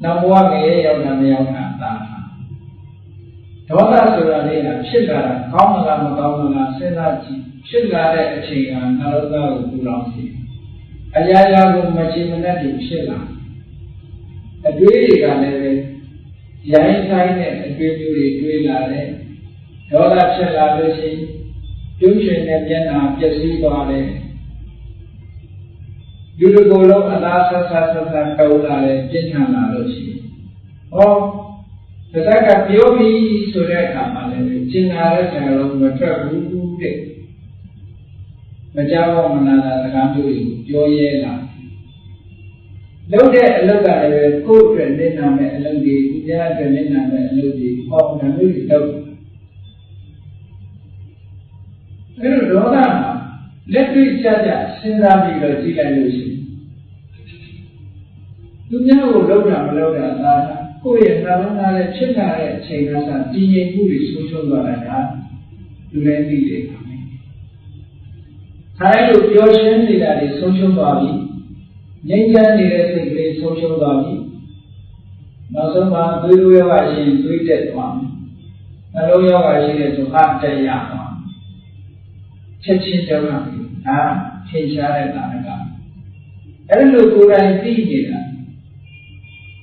နောက်ဘဝငရဲရောက်တာမရောက်တာသာဒေါသဆိုတာလေးကဖြစ်လာတာကောင်းမလားမကောင်းဘူးလားစဉ်းစားကြည့်ဖြစ်လာတဲ့အချိန်ကနှလုံးသားကိုပူလောင်စေအရာရာကိုမချင်မနဲ့ဖြစ်လာအတွေးတွေကလည်းပဲရိုင်းဆိုင်တဲ့အတွေးမျိုးတွေတွေးလာတယ်ဒေါသဖြစ်လာလို့ရှိရင်ပြုံးရွှင်တဲ့မျက်နှာပျက်စီးသွားတယ်ဒီလိုကိုလုံးအလားဆက်ဆက်တုံးလာတယ်ပြင်းထန်လာလို့ရှိရင်ဟောဒါကပြောပြီးဆိုတဲ့အခါမှာလည်းကျင်နာတဲ့ဆရာလုံးမထွက်ဘူးတဲ့မကြောက်မနာတာစကားမျိုးတွေကိုပြောရဲလာလုပ်တဲ့အလုပ်ကလည်းကိုယ့်အတွက်နေနာမဲ့အလုပ်တွေသူများအတွက်နေနာမဲ့အလုပ်တွေဟောဒါမျိုးတွေလုပ်အဲ့လိုဒေါသမှာလက်တွေ့ကြကြစဉ်းစားပြီးတော့ကြည့်လိုက်လို့ရှိရင်သူများကိုလုပ်တာမလုပ်တာသာကိုယ့်ရဲ့နှလုံးသားနဲ့ဖြစ်လာတဲ့အချိန်ကတည်ငြိမ်မှုတွေဆုံးရှုံးသွားတာကလူလည်းသိတယ်ခါမယ်။အဲလိုပျော်ရွှင်နေတာတွေဆုံးရှုံးသွားပြီ။ငြိမ်းချမ်းနေတဲ့စိတ်ကလေးဆုံးရှုံးသွားပြီ။နောက်ဆုံးမှာသွေးရောဂါရှိရင်သွေးတက်သွားမယ်။နှလုံးရောဂါရှိတဲ့ဆိုအတက်ရသွားမယ်။ချက်ချင်းကြောက်ရပြီ။ဒါထင်ရှားတဲ့တာကအဲ့လိုကိုယ်တိုင်သိနေတာ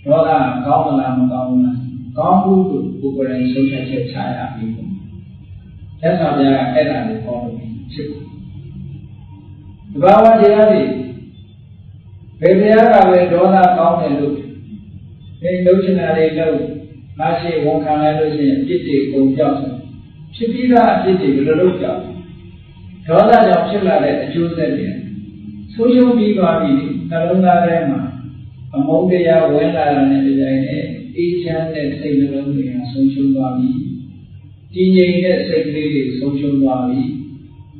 ဒေါသကောင်းမလားမကောင်းဘူးလားကောင်းဘူးလို့ကိုယ်တိုင်ဆုံးဖြတ်ချက်ချရပြီပေါ့။သက်သာပြားကအဲ့ဒါကိုဟောလို့ဖြစ်တယ်။ဒီဘာဝတရားတွေဘယ်တရားကပဲဒေါသကောင်းတယ်လို့ဒီလုံချင်တာတွေလို့မရှိဝန်ခံလိုက်လို့ရှိရင်အပြစ်တွေကုန်ပြောက်တယ်။ဖြစ်ပြီးသားအပြစ်တွေဘယ်လိုလုပ်ကြောက်ဒေါသကြောင့်ဖြစ်လာတဲ့အကျိုးဆက်တွေဆုံးရှုံးပြီးသွားပြီနှလုံးသားထဲမှာအမုန်းတရားဝင်လာတဲ့ဒီတိုင်းနဲ့အေးချမ်းတဲ့စိတ်နှလုံးတွေကဆုံးရှုံးသွားပြီတည်ငြိမ်တဲ့စိတ်ကလေးတွေဆုံးရှုံးသွားပြီ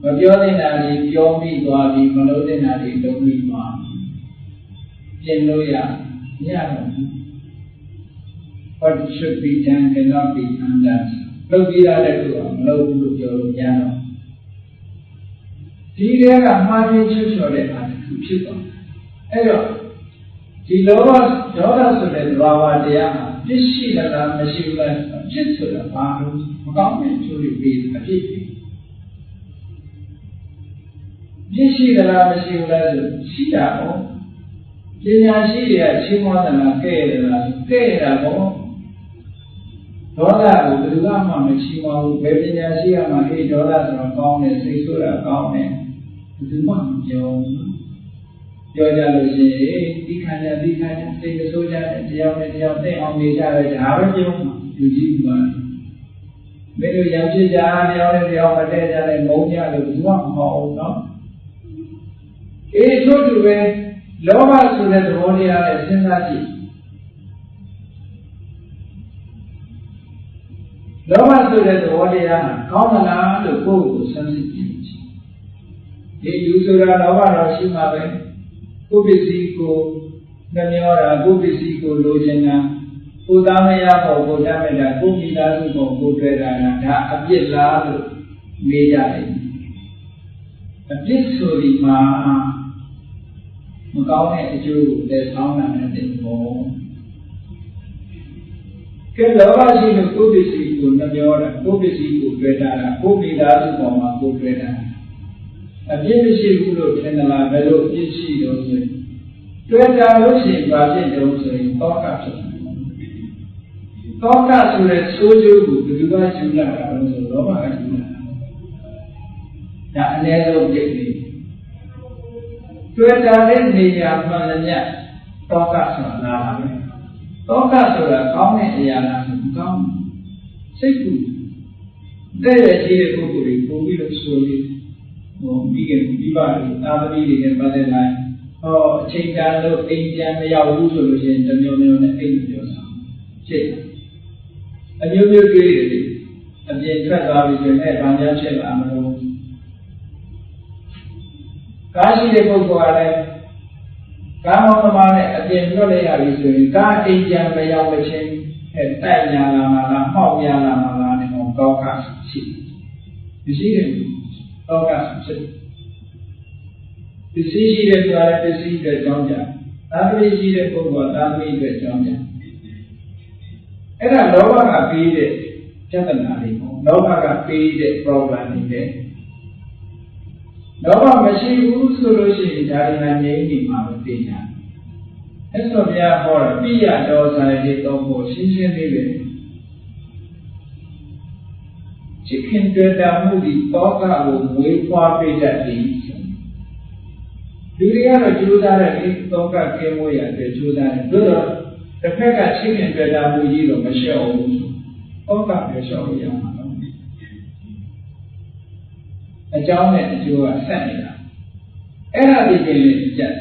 မပြောနေတာတွေပြောပြီးသွားပြီမလုပ်နေတာတွေလုပ်ပြီးသွားပြင်လို့ရမရတော့ဘူး What should be done cannot be undone လုပ်ပြီးသားတဲ့လူကမလုပ်ဘူးလို့ပြောလို့မရတော့ဒီထဲကမှားခြင်းချွတ်ချော်တဲ့အားတစ်ခုဖြစ်သွားအဲ့တော့ဒီလောဘဒေါသဆိုတဲ့ဘာဝတရားဟာပြစ်ရှိလားမရှိဘူးလားဖြစ်ဆိုတာဘာလို့မကောင်းတဲ့ကျိုးတွေပြီးအဖြစ်ပြီး ပြည့်ရှိသလားမရှိဘူးလားဆိုရှိတာပေါ့ပညာရှိတွေကချင်းမွားသလားကဲ့ရလားကဲ့ရတာပေါ့ဒေါသကိုဘယ်သူမှမရှိပါဘူးဘယ်ပညာရှိကမှအေးဒေါသဆိုတော့ကောင်းတယ်စိတ်ဆိုးတာကောင်းတယ်ဘယ်သူမှမပြောကြလို့ရှိရင်ဒီခန္ဓာစိတ်မဆိုးကြတဲ့တရားနဲ့တရားသိအောင်နေကြတယ်ဒါပဲပြောမှာလူကြီးမှာမင်းတို့ရံဖြစ်ကြတရားနဲ့တရားမတည့်ကြတဲ့ငုံကြလို့ဘူးမှမဟုတ်ဘူးနော်အေးတို့တူပဲလောဘဆိုတဲ့သဘောတရားနဲ့စဉ်းစားကြည့်လောဘဆိုတဲ့သဘောတရားဟာကောင်းသလားလို့ကိုယ့်ကိုယ်ဆန်းစစ်ကြည့်ဒီလူဆိုတာလောဘတော့ရှိမှာပဲကိုယ်ပစ္စည်းကိုနှမျောတာကိုယ်ပစ္စည်းကိုလိုချင်တာကိုယ်သားမရဖို့ကိုယ်တတ်မဲ့တာကိုယ်မိသားစုကိုကိုယ်တွေ့တာဒါအပြစ်လားလို့နေကြတယ်အပြစ်ဆိုဒီမှာမကောင်းတဲ့အကျိုးကိုတည်ဆောင်နိုင်တဲ့ဘောကဲလောဘရှိလို့ကိုယ်ပစ္စည်းကိုနှမျောတာကိုယ်ပစ္စည်းကိုတွေ့တာကိုယ်မိသားစုပေါ်မှာကိုယ်တွေ့တာအပြစ်မရှိဘူးလို့ထင်သလားဘယ်လိုအပြစ်ရှိတော့ဆိုရင်တွေ့တာလို့ရှိရင်ဘာဖြစ်တော့ဆိုရင်တောကဖြစ်တယ်တောကဆိုတဲ့ဆိုးကျိုးကိုဘယ်သူကယူလာတာလဲဆိုလောဘကယူလာတာဒါအနည်းဆုံးပြစ်နေတွေ့တာတဲ့နေရာမှန်တယ်မြတ်တောကဆိုတာလားပဲတောကဆိုတာကောင်းတဲ့အရာလားဆိုကောင်းစိတ်ကူတဲ့ရကြီးတဲ့ပုဂ္ဂိုလ်ကိုပြီးလို့ဆိုလို့မိခင်မိဘတွေသာသမီတွေနဲ့ပတ်သက်လာအချိန်တန်လို့အိမ်ပြန်မရောက်ဘူးဆိုလို့ရှိရင်တမျိုးမျိုးနဲ့အိမ်ပြောတာဖြစ်အမျိုးမျိုးတွေးတယ်အပြင်ထွက်သွားပြီဆိုရင်ဘာများဖြစ်လာမလို့ကားရှိတဲ့ပုဂ္ဂိုလ်ကလည်းကားမောင်းသမားနဲ့အပြင်ထွက်လိုက်ရပြီဆိုရင်ကားအိမ်ပြန်မရောက်မချင်းတိုက်ညာလာမှာလားမှောက်ညာလာမှာလားနဲ့တော့ကရှိမရှိတယ်တော့ကဖြစ်ပစ္စည်းရှိတဲ့ဆိုတာပစ္စည်းအတွက်ကြောင်းကြသာသမီရှိတဲ့ပုဂ္ဂိုလ်ကသာသမီအတွက်ကြောင်းကြအဲ့ဒါလောဘကပေးတဲ့ပြဿနာတွေပေါ့လောဘကပေးတဲ့ problem တွေလေလောဘမရှိဘူးဆိုလို့ရှိရင်ဒါတွေငြိမ်းနေမှာမသိညာအဲ့ဆိုဘုရားဟောတာပိယဒေါသတွေတော့ဖို့ရှင်းရှင်းလေးပဲချစ်ခင်တွေ့တာမှုဒီတောကကိုမွေးဖွားပေးတတ်သည်လူတွေကတော့ကြိုးစားတဲ့ဒီတောကကင်းမွေးရတဲ့ကြိုးစားတယ်တို့တော့တစ်ဖက်ကချစ်ခင်တွေ့တာမှုကြီးတော့မလျှော့ဘူးတောကပဲလျှော့ရမှာနော်အကြောင်းနဲ့အကျိုးကဆက်နေတာအဲ့ဒါဒီပြင်လေးကြက်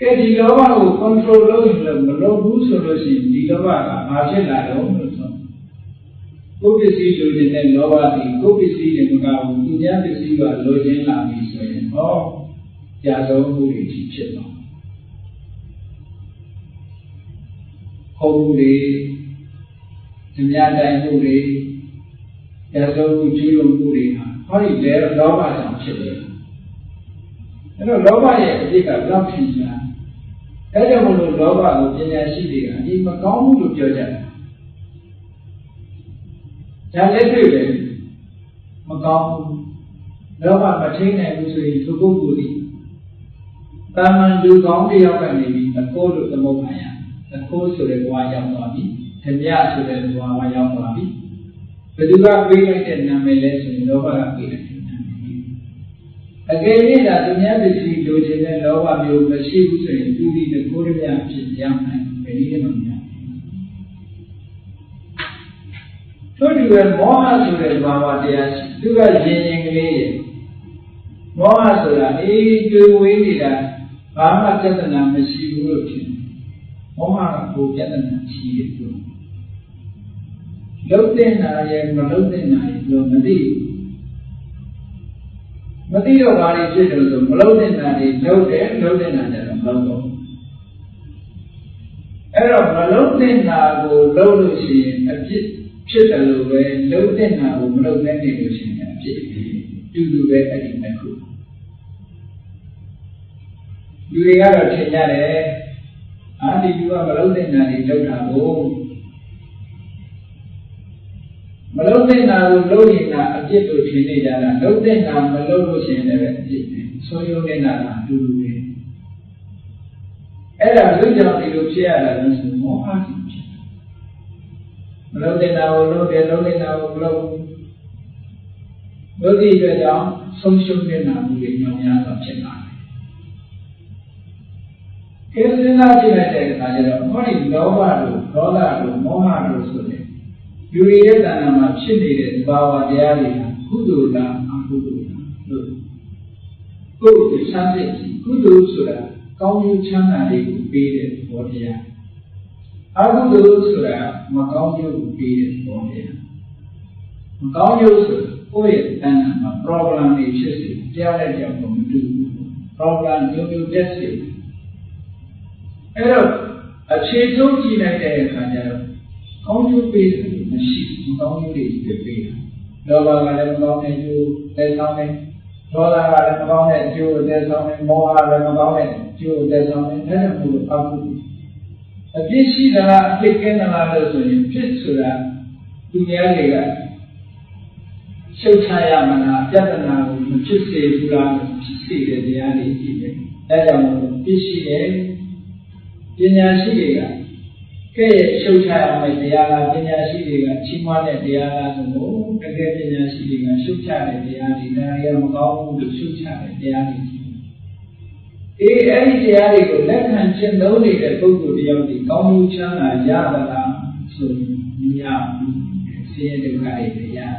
ကဲဒီလောဘကို control လုပ်ရင်လည်းမလုပ်ဘူးဆိုလို့ရှိရင်ဒီလောဘကဘာဖြစ်လာတော့လို့ဆိုကိုယ်ပစ္စည်းလိုချင်တဲ့လောဘဒီကိုယ်ပစ္စည်းတွေမကဘူးသူများပစ္စည်းကလိုချင်လာပြီဆိုရင်ဟောကြာဆုံးမှုတွေဖြစ်သွားခုံမှုတွေသူများတိုင်းမှုတွေကြာဆုံးမှုကျူးလွန်မှုတွေဟာဟောဒီလေလောဘကြောင့်ဖြစ်တယ်အဲ့တော့လောဘရဲ့အဖြစ်ကလောက်ဖြစ်နေတာအဲ့ကြောင့်မလို့လောဘကိုပညာရှိတွေကဒီမကောင်းဘူးလို့ပြောကြတယ်ဒါလည်းတွေ့တယ်မကောင်းဘူးလောဘမထိန်နိုင်ဘူးဆိုရင်သူပုဂ္ဂိုလ်ဒီတာမန်လူကောင်းတယောက်ကနေပြီးအကိုလို့သမုတ်ခံရအကိုဆိုတဲ့ဘဝရောက်သွားပြီဓမြဆိုတဲ့ဘဝမှာရောက်သွားပြီဘယ်သူကပေးလိုက်တဲ့နာမည်လဲဆိုရင်လောဘကပေးလိုက်တဲ့နာမည်အကယ်၍ဒါသူများပစ္စည်းလိုချင်တဲ့လောဘမျိုးမရှိဘူးဆိုရင်သူဒီတကိုးရမြဖြစ်ရနိုင်ဘယ်နည်းမှမရတို့ဒီပဲမောဟဆိုတဲ့ဘာဝတရားရှိသူကရင်ရင်ကလေးရဲ့မောဟဆိုတာအေးတွေ့ဝေးနေတာဘာမှပြဿနာမရှိဘူးလို့ထင်တယ်မောဟကကိုပြဿနာရှိတယ်သူလုတ်တဲ့နာရဲ့မလုတ်တဲ့နာရဲ့လို့မသိတော့ဘာတွေဖြစ်တယ်ဆိုမလုတ်တဲ့နာတွေလုတ်တယ်လုတ်တဲ့နာတွေတော့မလုတ်တော့အဲ့တော့မလုတ်တဲ့နာကိုလုတ်လို့ရှိရင်အပြစ်ဖြစ်တယ်လို့ပဲလုတ်တဲ့နာကိုမလုတ်နိုင်နေလို့ရှိရင်အပြစ်တူတူပဲအဲ့ဒီနှစ်ခုလူတွေကတော့ထင်ကြတယ်ဒီလူကမလုတ်တဲ့နာတွေလုတ်တာကို မလုံးတဲ့နာကိုလုံးရင်ကအပြစ်လို့ထင်နေကြတာလုံးတဲ့နာမလုံးလို့ရှိရင်လည်းအပြစ်ပဲဆိုးရုံးနေတာကအတူတူပဲအဲ့ဒါလူကြောင့်ဒီလိုဖြစ်ရတာလို့ဆိုမောဟကြီးဖြစ်မလုံးတဲ့နာကိုလုံးတယ်လုံးတဲ့နာကိုမလုံးဘူးဒီအတွက်ကြောင့်ဆုံးရှုံးနေတာမျိုးတွေညောင်းများစွာဖြစ်လာတယ်။စဉ်းစားကြည့်လိုက်တဲ့အခါကျတော့ဟောဒီလောဘတို့ဒေါသတို့မောဟတို့ဆိုတဲ့လူတွေရဲ့တဏ္ဍာမှာဖြစ်နေတဲ့သဘာဝတရားတွေကကုသိုလ်လားအကုသိုလ်လားလို့ကိုယ်ကိုစမ်းစစ်ကြည့်ကုသိုလ်ဆိုတာကောင်းကျိုးချမ်းသာတွေကိုပေးတဲ့သဘောတရားအကုသိုလ်ဆိုတာမကောင်းကျိုးကိုပေးတဲ့သဘောတရားမကောင်းကျိုးဆိုကိုယ့်ရဲ့တဏ္ဍာမှာ problem တွေဖြစ်စေတရားနဲ့ကြောင့်မတူဘူး problem မျိုးမျိုးတက်စေအဲ့တော့အခြေဆုံးကြည့်လိုက်တဲ့အခါကျတော့ကောင်းကျိုးပေးတယ်မရှိဘူးကောင်းကျိုးတွေပေးတာလောဘကလည်းမကောင်းတဲ့ကျိုးသက်ဆောင်တယ်ဒေါသကလည်းမကောင်းတဲ့ကျိုးသက်ဆောင်တယ်မောဟကလည်းမကောင်းတဲ့ကျိုးသက်ဆောင်တယ်အဲ့ဒါမျိုးအကုသိုလ်အပြစ်ရှိတာအပြစ်ကင်းတာလို့ဆိုရင်ဖြစ်ဆိုတာသူများတွေကရှုတ်ချရမလားပြဿနာကိုမဖြစ်စေဘူးလားဖြစ်စေတဲ့တရားတွေကြည့်တယ်အဲကြောင့်ပြစ်ရှိတယ်ပညာရှိတွေကကဲ့ရဲ့ရှုတ်ချရမယ့်တရားလားပညာရှိတွေကချီးမွမ်းတဲ့တရားလားဆိုတော့တကယ်ပညာရှိတွေကရှုတ်ချတဲ့တရားတွေဒါတွေကမကောင်းဘူးလို့ရှုတ်ချတဲ့တရားတွေအဲ့ဒီတရားတွေကိုလက်ခံကျင့်သုံးနေတဲ့ပုဂ္ဂိုလ်တယောက်ဒီကောင်းကျိုးချမ်းသာရပါလားဆိုရင်မရဘူးဆင်းရဲဒုက္ခတွေရတယ်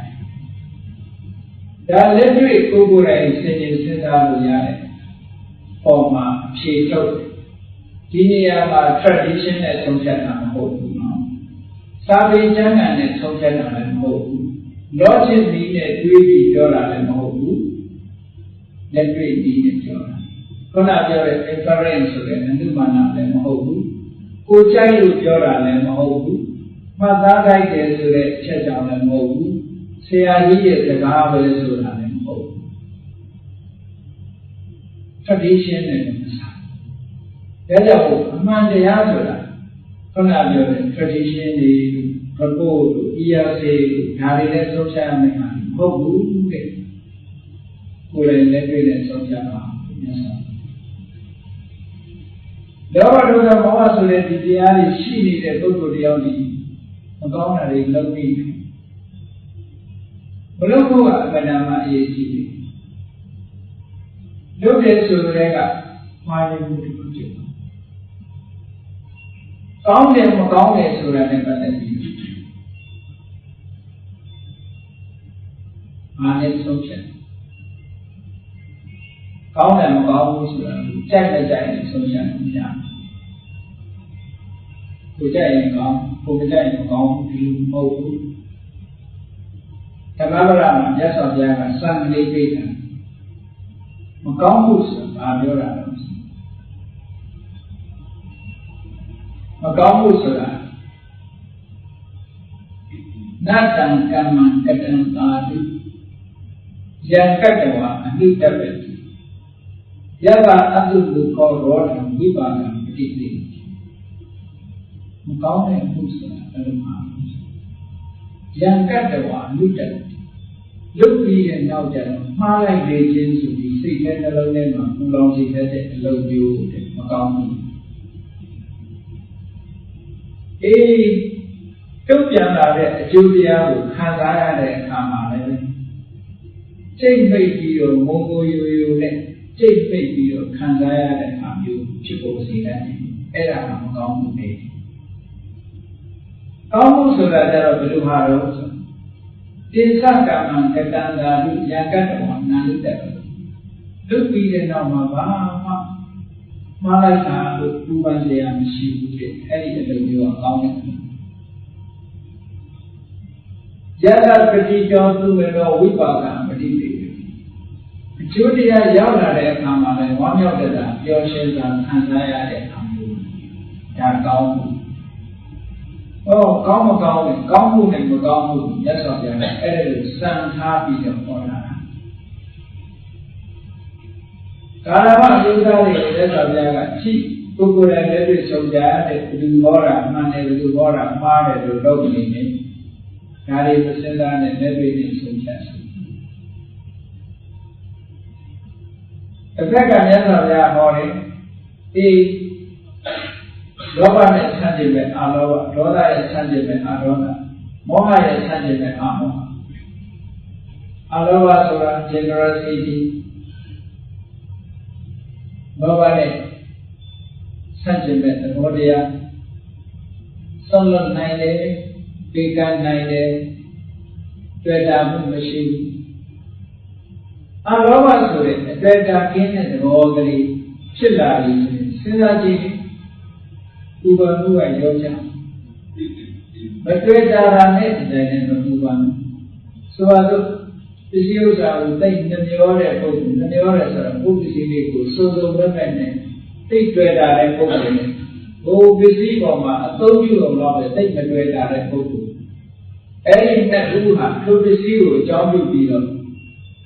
ဒါလက်တွေ့ကိုယ်ကိုယ်တိုင်စဉ်းကျင်စဉ်းစားလို့ရတယ်ပေါ်မှာဖြေထုတ်ဒီနေရာမှာ tradition နဲ့ဆုံးဖြတ်တာမဟုတ်ဘူးနော်စာပေကျမ်းဂန်နဲ့ဆုံးဖြတ်တာလည်းမဟုတ်ဘူး logic နည်းနဲ့တွေးပြီးပြောတာလည်းမဟုတ်ဘူးလက်တွေ့နည်းနဲ့ပြောတာခုနပြောတဲ့ inference ဆိုတဲ့အနုမာနလည်းမဟုတ်ဘူးကိုကြိုက်လို့ပြောတာလည်းမဟုတ်ဘူးမှတ်သားလိုက်တယ်ဆိုတဲ့အချက်ကြောင့်လည်းမဟုတ်ဘူးဆရာကြီးရဲ့စကားပဲဆိုတာလည်းမဟုတ်ဘူး tradition နဲ့မဆိုင်ဒါကြောင့်အမှန်တရားဆိုတာခုနပြောတဲ့ tradition တွေ propose တို့ ERC တို့ဒါတွေနဲ့ဆုံးဖြတ်ရမယ်မှာမဟုတ်ဘူးတဲ့ကိုယ်လည်းလက်တွေ့နဲ့ဆုံးဖြတ်ပါမြတ်စွာလောဘဒေါသမောဟဆိုတဲ့ဒီတရားတွေရှိနေတဲ့ပုဂ္ဂိုလ်တယောက်ဒီမကောင်းတာတွေလုပ်ပြီးဘလို့ကအမှန်တမ်းအရေးကြီးတယ်လုပ်တယ်ဆိုတဲ့ကမှားနေမှုတွေဖြစ်တယ်ကောင်းတယ်မကောင်းတယ်ဆိုတာနဲ့ပတ်သက်ပြီးအားနဲ့ဆုံးဖြတ်ကောင်းတယ်မကောင်းဘူးဆိုတာကြိုက်တဲ့ကြိုက်တဲ့ဆုံးဖြတ်မှုများကိုကြိုက်ရင်ကောင်းကိုမကြိုက်ရင်မကောင်းဘူးဒီလိုမဟုတ်ဘူးတက္ကဗရမှာမြတ်စွာဘုရားကစံလေးပေးတယ်မကောင်းဘူးဆိုတာပြောတာတော့မကောင်းဘူးဆိုတာနတ္တံကမ္မံကတံသာတုယံကတ္တဝါအနိတ္တပတိယဗအတုကိုခေါ်တော်တယ်ဝိပါကံပฏิတိမကောင်းတဲ့မှုဆိုတာဘယ်လိုမှယံကတ္တဝါအနိတ္တလုတ်ပြီးတဲ့နောက်ကျတော့မှားလိုက်လေခြင်းဆိုပြီးစိတ်ထဲနှလုံးထဲမှာပူလောင်စေတဲ့အလုပ်မျိုးတဲ့မကောင်းဘူးတုတ်ပြန်လာတဲ့အကျိုးတရားကိုခံစားရတဲ့အခါမှာလည်းစိတ်မိတ်ပြီးတော့ငုံငိုယိုယိုနဲ့စိတ်မိတ်ပြီးတော့ခံစားရတဲ့အခါမျိုးဖြစ်ပေါ်စေတယ်အဲ့ဒါမှမကောင်းဘူးလေကောင်းမှုဆိုတာကြတော့ဘယ်လိုဟာတော့တိသကမ္မံကတံသာဓုယံကတ္တဝါနာလိတ္တလုတ်ပြီးတဲ့နောက်မှာဘာမှမှားလိုက်တာလို့ပူပန်စရာမရှိဘူးတဲ့အဲ့ဒီအလုပ်မျိုးကကောင်းတယ်ယတပတိကျော်သူမေသောဝိပါကံပฏิတိအကျိုးတရားရောက်လာတဲ့အခါမှာလည်းဝမ်းမြောက်တဲ့တာပျော်ရွှင်စွာခံစားရတဲ့အခါမျိုးဒါကောင်းမှုကောင်းမကောင်းလဲကောင်းမှုနဲ့မကောင်းမှုမြတ်စွာဘုရားကအဲ့ဒါကိုစံထားပြီးတော့ဟောတာကာလမယုဒ္ဓတွေမြတ်စွာဘုရားကရှိပုဂ္ဂိုလ်တိုင်းလက်တွေ့ဆုံးကြတဲ့ဘယ်သူဟောတာမှန်တယ်ဘယ်သူဟောတာမှားတယ်လို့လုပ်နေတယ် ဒါတွေမစဉ်းစားနဲ့လက်တွေ့နဲ့ဆုံးဖြတ်စီတစ်ဖက်ကမြတ်စွာဘုရားဟောတယ်ဒီလောဘနဲ့ဆန့်ကျင်မဲ့အာလောဘဒေါသရဲ့ဆန့်ကျင်မဲ့အာဒေါသမောဟရဲ့ဆန့်ကျင်မဲ့အာမောဟအာလောဘဆိုတာ generosity လောဘနဲ့ဆန့်ကျင်မဲ့သဘောတရားဆုံးလွတ်နိုင်တယ်ပေကနိုင်တယ်တွေ့တာမှုမရှိဘူးအာလောဘဆိုတဲ့အတွေ့အကြုံကင်းတဲ့သဘောကလေးဖြစ်လာပြီစဉ်းစားကြည့်ဥပမှုကရောကြမတွေ့တာနဲ့ဒီတိုင်းနဲ့မပူပါဘူးဆိုတော့ပစ္စည်းဥစ္စာကိုသိနှမျောတဲ့ပုဂ္ဂိုလ်နှမျောတယ်ဆိုတော့ဘုပစ္စည်းလေးကိုစုံစုံမဲ့မဲ့နဲ့သိတွေ့တာတဲ့ပုဂ္ဂိုလ်နဲ့ဘုပစ္စည်းပေါ်မှာအသုံးပြုအောင်လို့သိမတွေ့တာတဲ့ပုဂ္ဂိုလ်အဲ့ဒီနှစ်ခုဟာဘုပစ္စည်းကိုအကြောင်းပြုပြီးတော့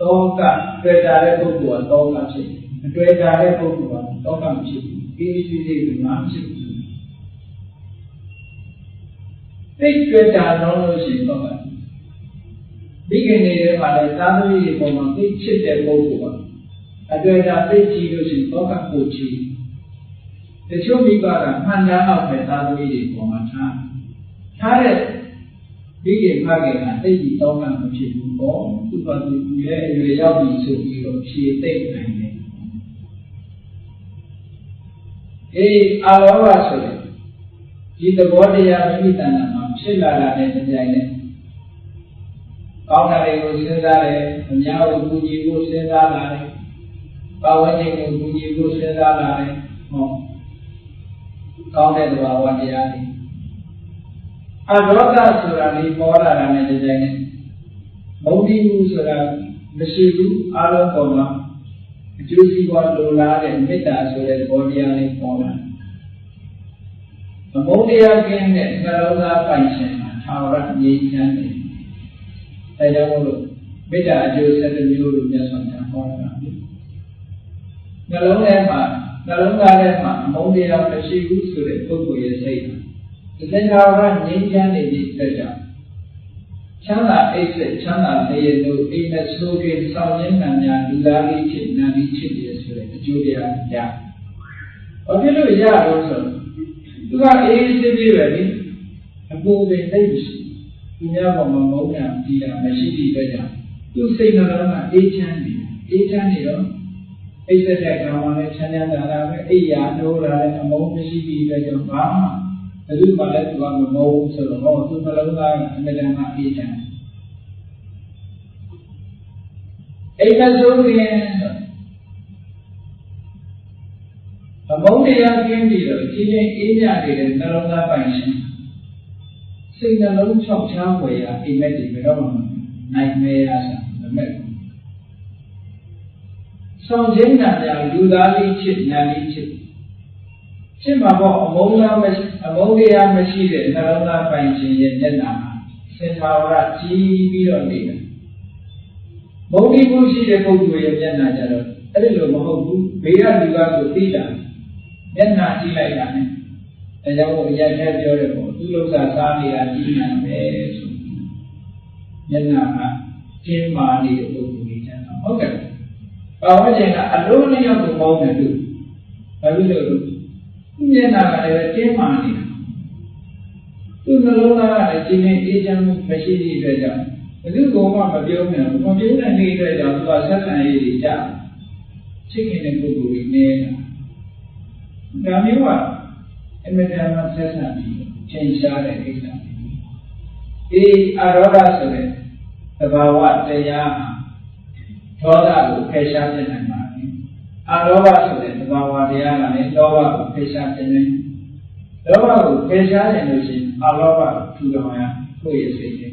တောကတွေ့တာတဲ့ပုဂ္ဂိုလ်ကတောကဖြစ်မတွေ့တာတဲ့ပုဂ္ဂိုလ်ကတောကမဖြစ်ဘူးအေးအေးလေးကမှဖြစ်ဘူးသိတွေ့တာလို့ရှိရင်တော့ဒီကနေ့ထဲမှာလည်းသာသမီတွေပေါ်မှာသိချစ်တဲ့ပုဂ္ဂိုလ်ကအတွေ့အကြုံသိကြည့်လို့ရှိရင်တောကကိုချီတချို့မိဘကမှန်သားအောင်ပဲသာသမီတွေပေါ်မှာထားတဲ့ဒီကေဖခင်ကသိကြည့်တောကမဖြစ်ဘူးပေါ့သူကသူရဲ့အရွယ်ရောက်ပြီဆိုပြီးတော့ဖြေသိနိုင်တယ်အာလောဘဆိုရင်ဒီသဘောတရားမိမိတဏ္ဍာမှာဖြစ်လာတဲ့ကြိုင်နဲ့ကောင်းတဲ့ကိုစဉ်းစားတယ်အများကိုကူညီဖို့စဉ်းစားလာတယ်ပါဝါခြင်းကိုကူညီဖို့စဉ်းစားလာတယ်ဟောကောင်းတဲ့သဘာဝတရားတွေအရောဂဆိုတာလေးပေါ်လာတဲ့ကြိုင်နဲ့မုန်းတိမှုဆိုတာမရှိဘူးအလုံးပေါ်မှာအကျိုးစီးပွားလိုလားတဲ့မေတ္တာဆိုတဲ့ဘောတရားလေးပေါ်လာအမုန်းတရားကင်းတဲ့နှလုံးသားပိုင်ရှင်မှာသာဝရငြိမ်းချမ်းတယ်အဲကြောင့်မို့မေတ္တာအကျိုး7မျိုးလို့မြတ်စွာဘုရားဟောတာနှလုံးသားထဲမှာအမုန်းတရားမရှိဘူးဆိုတဲ့ပုဂ္ဂိုလ်ရဲ့စိတ်ဒီသာဝရငြိမ်းချမ်းနေတဲ့အတွက်ကြောင့်ချမ်းသာအိတ်ဆက်ချမ်းသာလျက်တို့အိမ်နဲ့ဆိုးကင်းဆောင်ရင်းမှန်များလူသားလေးဖြစ်နာလေးဖြစ်ရဆိုတဲ့အကျိုးတရားရ။ဘာဖြစ်လို့ရတော့ဆိုသူကအေးစစ်ပြေးပဲလေအပူပင်သိမရှိသူများပေါ်မှာမုန်းတာဒီတာမရှိသည့်အတွက်ကြောင့်သူစိတ်နှလုံးကအေးချမ်းနေတော့အိတ်ဆက်တဲ့ကောင်မှလည်းချမ်းသာတာပဲအိယာနိုးလာတဲ့အမုန်းမရှိသည့်အတွက်ကြောင့်ဘာမှဘယ်သူမှလည်းသူကမမုန်းဆိုတော့သူနှလုံးသားကအမြဲတမ်းအေးချမ်းအိမ်မဆိုးခင်အမုန်းတရားကင်းပြီးတော့ဒီချင်းအေးမြနေတဲ့နှလုံးသားပိုင်ရှင်စိတ်နှလုံးချောက်ချားွယ်ရာအိမ်မက်တွေဘယ်တော့မှနိုင်မဲရစားမမဲ့ဆောင်ခြင်းနာများလူသားလေးချစ်နာလေးချစ်မှာပေါ့အမုန်းတရားမရှိတဲ့နှလုံးသားပိုင်ရှင်ရဲ့မျက်နှာမှာစင်သာဝရကြီးပြီးတော့နေတာမုန်းတိမှုရှိတဲ့ပုဂ္ဂိုလ်ရဲ့မျက်နှာကြတော့အဲ့ဒီလိုမဟုတ်ဘူးဘေးကလူကဆိုသိတာမျက်နှာကြည့်လိုက်တာနဲ့အဲကြောင့်ဘုရားထည့်ပြောတယ်ပေါ့သူလုံးစားစားနေတာကြည့်နိုင်တယ်ဆိုမျက်နှာကကျင်းမာနေတဲ့ပုဂ္ဂိုလ်ကြီးကြတော့ဟုတ်ကဲ့ဘာဝကျင်ကအလုံးလေးရောက်ကိုပေါင်းတယ်သူဘာဖြစ်လို့သူမျက်နှာကလည်းကျင်းမာနေတာသူနှလုံးသားကလည်းကျင်းနေအေးချမ်းမှုမရှိသည့်အတွက်ကြောင့်ဘယ်သူကမှမပြောနိုင်ဘူးမပြောနိုင်တဲ့အတွက်ကြောင့်သူကဆက်ဆံရေးတွေကြာချစ်ခင်တဲ့ပုဂ္ဂိုလ်တွေနေတာဒါမျိုးကအမြဲတမ်းဆက်ဆံပြီးချိန်ရှားတဲ့ကိစ္စဒီအရောဂဆိုတဲ့သဘာဝတရားဒေါသကိုဖယ်ရှားနိုင်ပါတယ်အရောဂဆိုတဲ့သဘာဝတရားကလည်းလောဘကိုဖယ်ရှားနိုင်လောဘကိုဖယ်ရှားနိုင်လို့ရှိရင်အလောဘထူထောင်ရကိုယ့်ရဲ့စိတ်နဲ့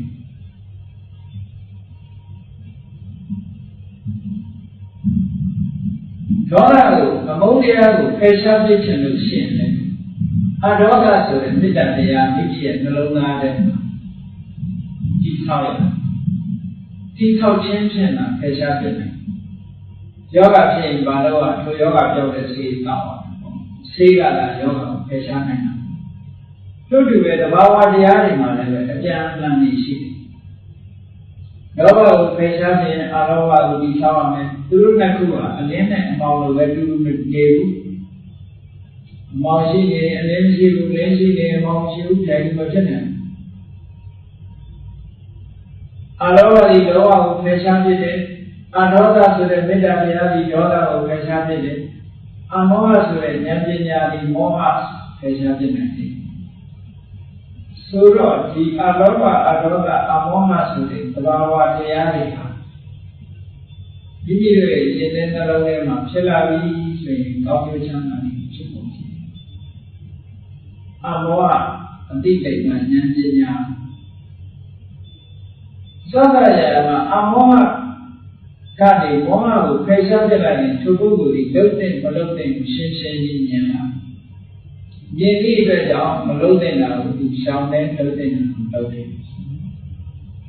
ဒေါသကိုအမုန်းတရားကိုဖယ်ရှားပြချင်လို့ရှိရင်လည်းအဒေါသဆိုတဲ့မေတ္တာတရားမိမိရဲ့နှလုံးသားထဲမှာဒီဆောက်ခြင်းဖြင့်ဖယ်ရှားပြနိုင်ယောဂဖြစ်ရင်ဘာလို့ထိုယောဂပြောက်တဲ့ဆေးတောက်အောင်ဆေးကလည်းယောဂကိုဖယ်ရှားနိုင်တာတို့တူပဲတဘာဝတရားတွေမှာလည်းအပြန်အလှန်နေရှိတယ် လောဘကိုဖယ်ရှားခြင်းအလောဘကိုဒီဆောင်ရမယ်သူတို့နှစ်ခုကအလင်းနဲ့အမောင်လိုပဲတူတူနေဘူးအမောင်ရှိနေအလင်းရှိဘူးလင်းရှိနေအမောင်ရှိဘူးပြန်မဖြစ်နိုင်အလောဘဒီလောဘကိုဖယ်ရှားဖြစ်တယ်အဒေါသဆိုတဲ့မေတ္တာတရားဒီဒေါသကိုဖယ်ရှားဖြစ်တယ်အမောဟဆိုတဲ့ဉာဏ်ပညာဒီမောဟဖယ်ရှားဖြစ်နိုင်တယ်ဆိုတော့ဒီအလောဘအဒေါသအမောဟဆိုတဲ့သဘာဝတရားတွေဟာဒီလိုရဲ့ဉာဏ်နဲ့နှလုံးထဲမှာဖြစ်လာပြီဆိုရင်ကောင်းကျိုးချမ်းသာတွေဖြစ်ပေါ်တယ်အမောဟအတိတ်ကဉာဏ်ပညာသဒ္ဒရာမှာအမောဟကနေမောဟကိုဖယ်ရှားပြလိုက်ရင်သူပုဂ္ဂိုလ်ဒီလုံတဲ့မလုံတဲ့ရှင်းရှင်းကြီးမြင်လာမြင်သည့်အတွက်ကြောင့်မလုံတဲ့တာကိုသူရှောင်တဲ့လုံတဲ့တာကိုလုံတယ်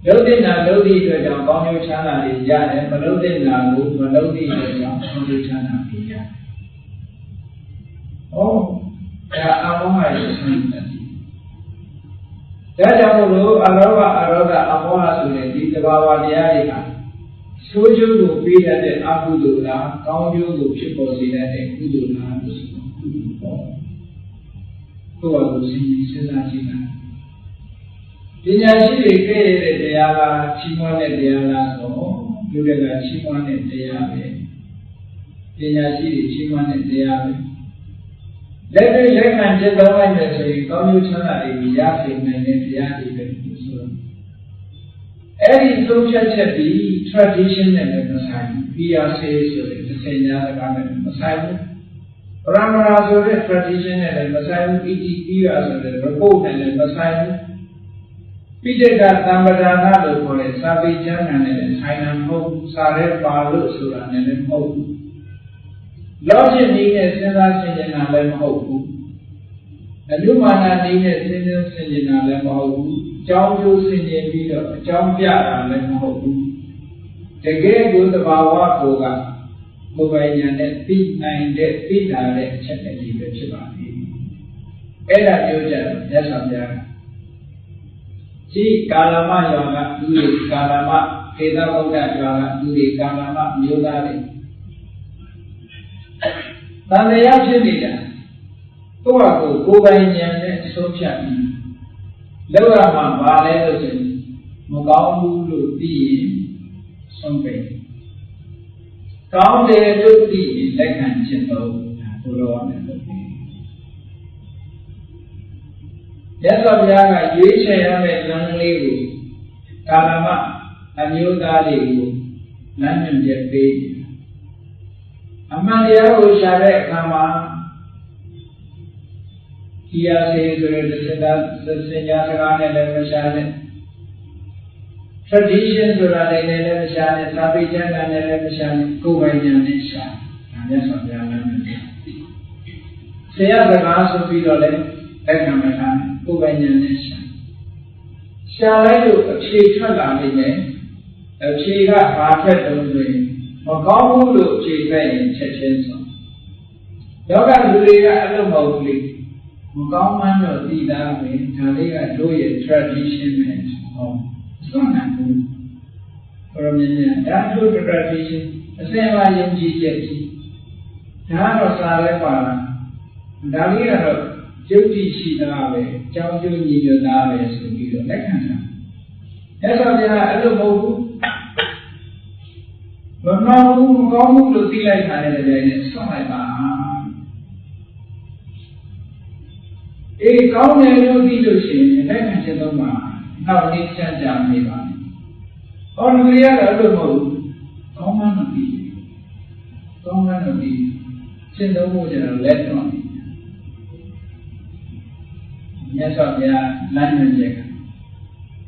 လုံတဲ့တာလုံသည့်အတွက်ကြောင့်ကောင်းကျိုးချမ်းသာတွေရတယ်မလုံတဲ့တာကိုမလုံသည့်အတွက်ကြောင့်ကောင်းကျိုးချမ်းသာတွေရတယ်ဟောဒါအမောဟရဲ့ဆင်းရဲဒါကြောင့်မို့လို့အလောဘအရောဓအမောဟဆိုတဲ့ဒီသဘာဝတရားတွေကဆိုးကျိုးကိုပေးတတ်တဲ့အကုသိုလ်လားကောင်းကျိုးကိုဖြစ်ပေါ်စေတတ်တဲ့ကုသိုလ်လားလို့ဆိုတော့ကုသိုလ်ပေါ့။ကိုယ့်ဘာကိုစဉ်းစားကြည့်တာ။ပညာရှိတွေခဲ့ရတဲ့တရားလားချီးမွမ်းတဲ့တရားလားဆိုတော့လူတွေကချီးမွမ်းတဲ့တရားပဲ။ပညာရှိတွေချီးမွမ်းတဲ့တရားပဲ။လက်တွေ့လက်ခံကျင့်သုံးလိုက်မယ်ဆိုရင်ကောင်းကျိုးချမ်းသာတွေရစေနိုင်တဲ့တရားတွေပဲလို့ဆိုတော့အဲ့ဒီသုံးချက်ချက်ဒီ tradition နဲ့လည်းမဆိုင်ဘူး PRC ဆိုတဲ့သင်ညာစကားနဲ့မဆိုင်ဘူး Paramara ဆိုတဲ့ tradition နဲ့လည်းမဆိုင်ဘူး ETPR ဆိုတဲ့ report နဲ့လည်းမဆိုင်ဘူးပိဋကသံပဒါနလို့ခေါ်တဲ့စာပေကျမ်းဂန်နဲ့လည်းဆိုင်တာမဟုတ်ဘူးစာရဲပါလို့ဆိုတာနဲ့လည်းမဟုတ်ဘူးလောကနည်းနဲ့စဉ်းစားဆင်ခြင်တာလည်းမဟုတ်ဘူးအနုမာနနည်းနဲ့စဉ်းစားဆင်ခြင်တာလည်းမဟုတ်ဘူးအကြောင်းကျိုးဆင်ခြင်ပြီးတော့အကြောင်းပြတာလည်းမဟုတ်ဘူးတကယ်ကိုသဘာဝကိုယ်ကကိုယ်ပိုင်ဉာဏ်နဲ့သိနိုင်တဲ့သိတာတဲ့အချက်တည်းပဲဖြစ်ပါလိမ့်အဲ့ဒါမျိုးကြတော့မြတ်စွာဘုရားဒီကာလမယောကလူတွေကာလမခေတ္တဗုဒ္ဓယောကလူတွေကာလမမျိုးသားတွေတန်တရားဖြစ်နေတာကိုယ့်ဟာကိုယ်ပိုင်ဉာဏ်နဲ့ဆုံးဖြတ်ပြီးလောက်ရမှာပါလဲလို့ဆိုရင်မကောင်းဘူးလို့သိရင်ဆုံးဖြတ်ကောင်းတယ်လို့သိရင်လက်ခံခြင်းတော့ဘုရားနဲ့လုပ်တယ်ရသော်ဘုရားကရွေးချယ်ရမယ့်လမ်းလေးကိုကာလမအမျိုးသားတွေကိုလမ်းညွှန်ချက်ပေးအမှန်တရားကိုရှာတဲ့အခါမှာဒီအစေဆိုတဲ့စင်ညာစကားနဲ့လည်းမရှာနဲ့ tradition ဆိုတာလည်းမရှာနဲ့စာပေကျမ်းဂန်နဲ့လည်းမရှာနဲ့ကိုယ်ပိုင်ဉာဏ်နဲ့ရှာဒါမြတ်စွာဘုရားလမ်းညွှန်တယ်ဆရာစကားဆိုပြီးတော့လည်းလက်ခံမထားကိုယ်ပိုင်ဉာဏ်နဲ့ရှာလိုက်လို့အဖြေထွက်လာနေတယ်အဖြေကဘာထွက်တုံးဆိုရင်မကောင်းဘူးလို့ဖြေခဲ့ရင်ချက်ချင်းဆုံးယောဂလူတွေကအဲ့လိုမဟုတ်ဘူးလေမကောင်းမှန်းတော့သိတာပဲဒါလေးကတို့ရဲ့ tradition နဲ့ဟောစွန့်နိုင်ဘူးဘုရားမြတ်ဒါတို့ tradition အစင်ပါယုံကြည်ချက်ကြီးဒါတော့စာရဲပါလားဒါလေးကတော့ယုတ်တိရှိတာပဲကြောင်းကျိုးညီညွတ်တာပဲဆိုပြီးတော့လက်ခံတာအဲ့ဆိုပြန်အဲ့လိုမဟုတ်ဘူးမမှန်ဘူးမကောင်းဘူးလို့သိလိုက်တာလည်းလည်းဆွန့်လိုက်ပါအေးကောင်းတယ်လို့သိလို့ရှိရင်လက်ခံချက်တော့မှနောက်နေ့ချမ်းသာနေပါမယ်။ဟောလူတွေကတော့အဲ့လိုမဟုတ်ဘူး။ကောင်းမှန်းမသိဘူး။ကောင်းမှန်းမသိဘူး။ရှင်းသုံးဖို့ကျတော့လက်တော့မြတ်စွာဘုရားလမ်းညွှန်ချက်က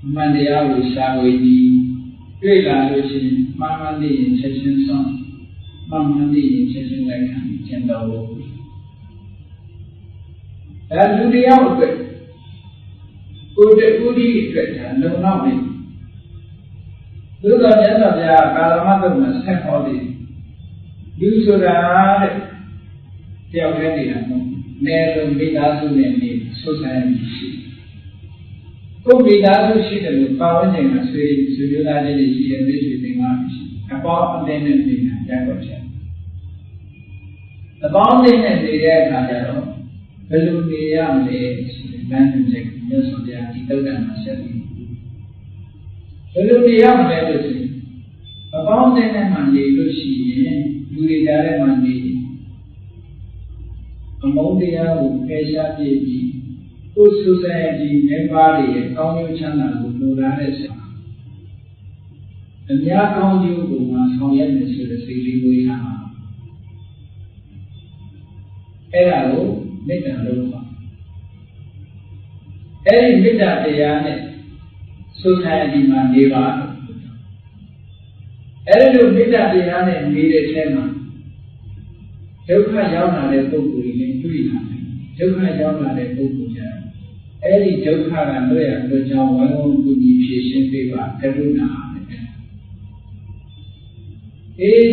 အမှန်တရားကိုရှာဝေပြီးတွေ့လာလို့ရှိရင်မှန်မှန်သိရင်ချက်ချင်းဆုံးမှန်မှန်သိရင်ချက်ချင်းလက်ခံကျင့်တော်ဖို့အဲလူတရားအတွက်ကိုယ်တည်းဥဒိအတွက်ဒါလုံလောက်နေသို့တော်မြတ်စွာဘုရားကာလမတုံမှာဆက်ဟောတယ်လူဆိုတာတဲ့တယောက်တည်းနေတာမဟုတ်နယ်လုံးမိသားစုနဲ့နေဆုဆိုင်ပြီးရှိ ကိုမိသားစုရှိတယ်လို့ပါဝင်ခြင်းမှာဆွေမျိုးသားချင်းတွေရှိတယ်မိတ်ဆွေတွေမှာရှိအပေါင်းအသင်းနဲ့နေတာရက်တော့ချက်အပေါင်းအသင်းနဲ့နေတဲ့အခါကျတော့ဘယ်လိုနေရမလဲဆိုတဲ့လမ်းညွှန်ချက်ကိုမြတ်စွာဘုရားဒီတုတ်တန်မှာဆက်ပြီးဘယ်လိုနေရမလဲလို့ဆိုရင်အပေါင်းအသင်းနဲ့မှနေလို့ရှိရင်လူတွေကြားထဲမှာနေအမုန်းတရားကိုဖယ်ရှားပြပြီးကိုယ် society member တွေရဲ့ကောင်းကျိုးချမ်းသာကိုလိုလားတဲ့ဆရာအများကောင်းကျိုးကိုမှဆောင်ရွက်နေဆိုတဲ့စိတ်လေးကိုရအောင်အဲ့ဒါကိုမေတ္တာလို့ခေါ်အဲ့ဒီမေတ္တာတရားနဲ့ society မှာနေပါအဲ့ဒီလိုမေတ္တာတရားနဲ့နေတဲ့ထဲမှာဒုက္ခရောက်လာတဲ့ပုဂ္ဂိုလ်တွေလည်းတွေ့လာတယ်ဒုက္ခရောက်လာတဲ့ပုဂ္ဂိုလ်ကြအဲ့ဒီဒုက္ခကလွတ်ရလွတ်ကြောင်းဝိုင်းဝန်းကူညီဖြေရှင်းပေးပါကရုဏာ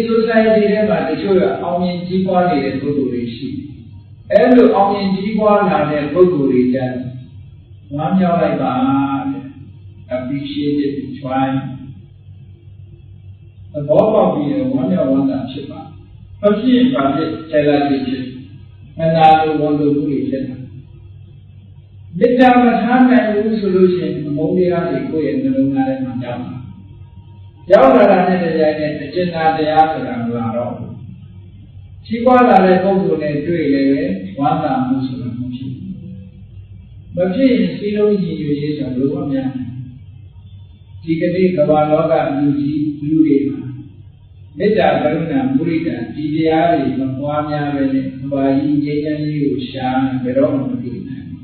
society ထဲမှာတချို့ကအောင်မြင်ကြီးပွားနေတဲ့ပုဂ္ဂိုလ်တွေရှိအဲ့လိုအောင်မြင်ကြီးပွားလာတဲ့ပုဂ္ဂိုလ်တွေကြဝမ်းမြောက်လိုက်ပါတဲ့ appreciate it try သဘောပေါက်ပြီးတော့ဝမ်းမြောက်ဝမ်းသာဖြစ်ပါမဖြစ်ရင်ပါဖြစ်ဆဲလာဖြစ်ဖြစ်မနာလိုဝန်လိုမှုတွေဖြစ်တာမေတ္တာမထားနိုင်ဘူးဆိုလို့ရှိရင်အမုန်းတရားတွေကိုယ့်ရဲ့နှလုံးသားထဲမှာရောက်လာတာနဲ့တရားနဲ့အကျဉ်းသားတရားဆိုတာမလာတော့ဘူးကြီးပွားလာတဲ့ပုဂ္ဂိုလ်နဲ့တွေ့လည်းပဲဝမ်းသာမှုဆိုတာမဖြစ်ဘူးမဖြစ်ရင်စီလုံးကြီးရွေးရေးဆိုတော့ဘယ်လိုမှမရနိုင်ဒီကနေ့ကမ္ဘာလောကလူတွေမှာမေတ္တာကရုဏာမုဒိတာဒီတရားတွေမပွားများပဲနဲ့ကမ္ဘာကြီးငြိမ်းချမ်းရေးကိုရှားနေဘယ်တော့မှမဖြစ်နိုင်ဘူး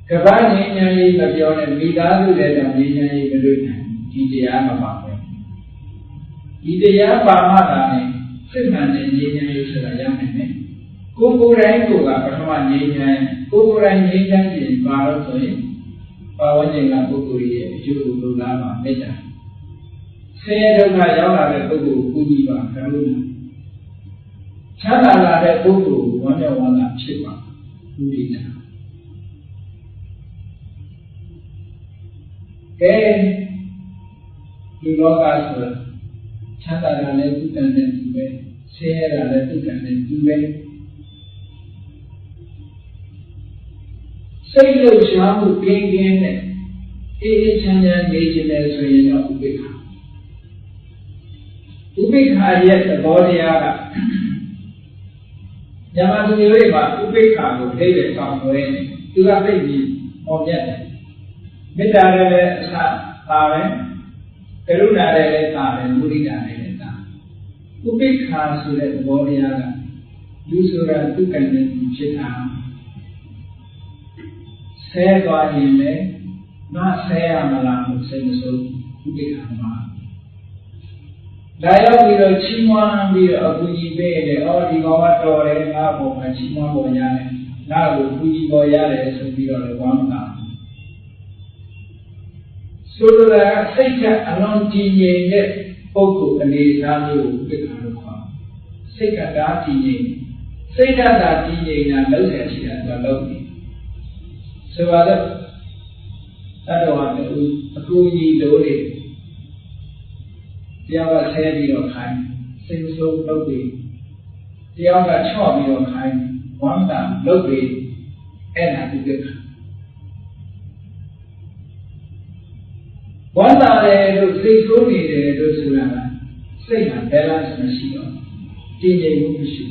ကမ္ဘာငြိမ်းချမ်းရေးမပြောနဲ့မိသားစုတွေတော့ငြိမ်းချမ်းရေးမလုပ်နိုင်ဒီတရားမှာပါပဲဒီတရားပါမှသာနဲ့စိတ်မှန်တဲ့ငြိမ်းချမ်းရေးဆိုတာရနိုင်တယ်ကိုယ်ကိုယ်တိုင်းကိုကပထမငြိမ်းချမ်းကိုယ်ကိုယ်တိုင်းငြိမ်းချမ်းရင်ပါတော့ဆိုရင်ပါဝင်ခြင်းကပုဂ္ဂိုလ်ရဲ့အကျိုးကိုလိုလားပါမေတ္တာဆင်းရဲဒုက္ခရောက်လာတဲ့ပုဂ္ဂိုလ်ကိုကူညီပါကရုဏာချမ်းသာလာတဲ့ပုဂ္ဂိုလ်ကိုဝမ်းမြောက်ဝမ်းသာဖြစ်ပါကူညီတာကဲဒီလောကဆိုချမ်းသာတာလည်းသူတန်တဲ့သူပဲဆင်းရဲတာလည်းသူတန်တဲ့သူပဲစိတ်လှုပ်ရှားမှုကင်းကင်းနဲ့အေးအေးချမ်းချမ်းနေခြင်းနဲ့ဆိုရင်တော့ဥပိ္ပခာဥပိ္ပခာရဲ့သဘောတရားကညမသူမျိုးတွေမှာဥပိ္ပခာကိုသိတဲ့ကောင်းဝဲနေသူကသိပြီးဟောပြတယ်မေတ္တာလည်းအစပါပဲကရုဏာလည်းပါပဲမုဒိတာလည်းပါဥပိ္ပခာဆိုတဲ့သဘောတရားကလူဆိုတာသူကံနဲ့ဖြစ်တာဆဲသွားရင်လည်းငါဆဲရမလားလို့စိတ်မဆိုးဥပိ္ပခာမှာလာရောက်ပြီးတော့ချီးမွမ်းပြီးတော့အကူကြီးပေးတယ်။အော်ဒီကောင်ကတော်တယ်ငါ့ဘုံမှာချီးမွမ်းပေါ်ရတယ်။ငါ့ကိုကူကြီးပေါ်ရတယ်ဆိုပြီးတော့လည်းဝမ်းသာ။ဆိုလိုတာကစိတ်ကအလုံးကြည်ငြိမ်တဲ့ပုဂ္ဂိုလ်အနေအထားမျိုးကိုပြတာလို့ခေါ်။စိတ်ကဒါကြည်ငြိမ်စိတ်ဓာတ်သာကြည်ငြိမ်တာလုံးရရှိတာတော့လုံးနေ။ဆိုပါတော့တတော်ဟာအကူကြီးလိုနေတယောက်ကဆဲပြီးတော့ခိုင်းစိတ်ဆိုးလုပ်ပြီးတယောက်ကချော့ပြီးတော့ခိုင်းဝမ်းသာလုပ်ပြီးအဲ့ဒါဒီကိစ္စဝမ်းသာတယ်လို့စိတ်ဆိုးနေတယ်လို့ဆိုတာကစိတ်မှာ balance မရှိတော့တည်ငြိမ်မှုမရှိ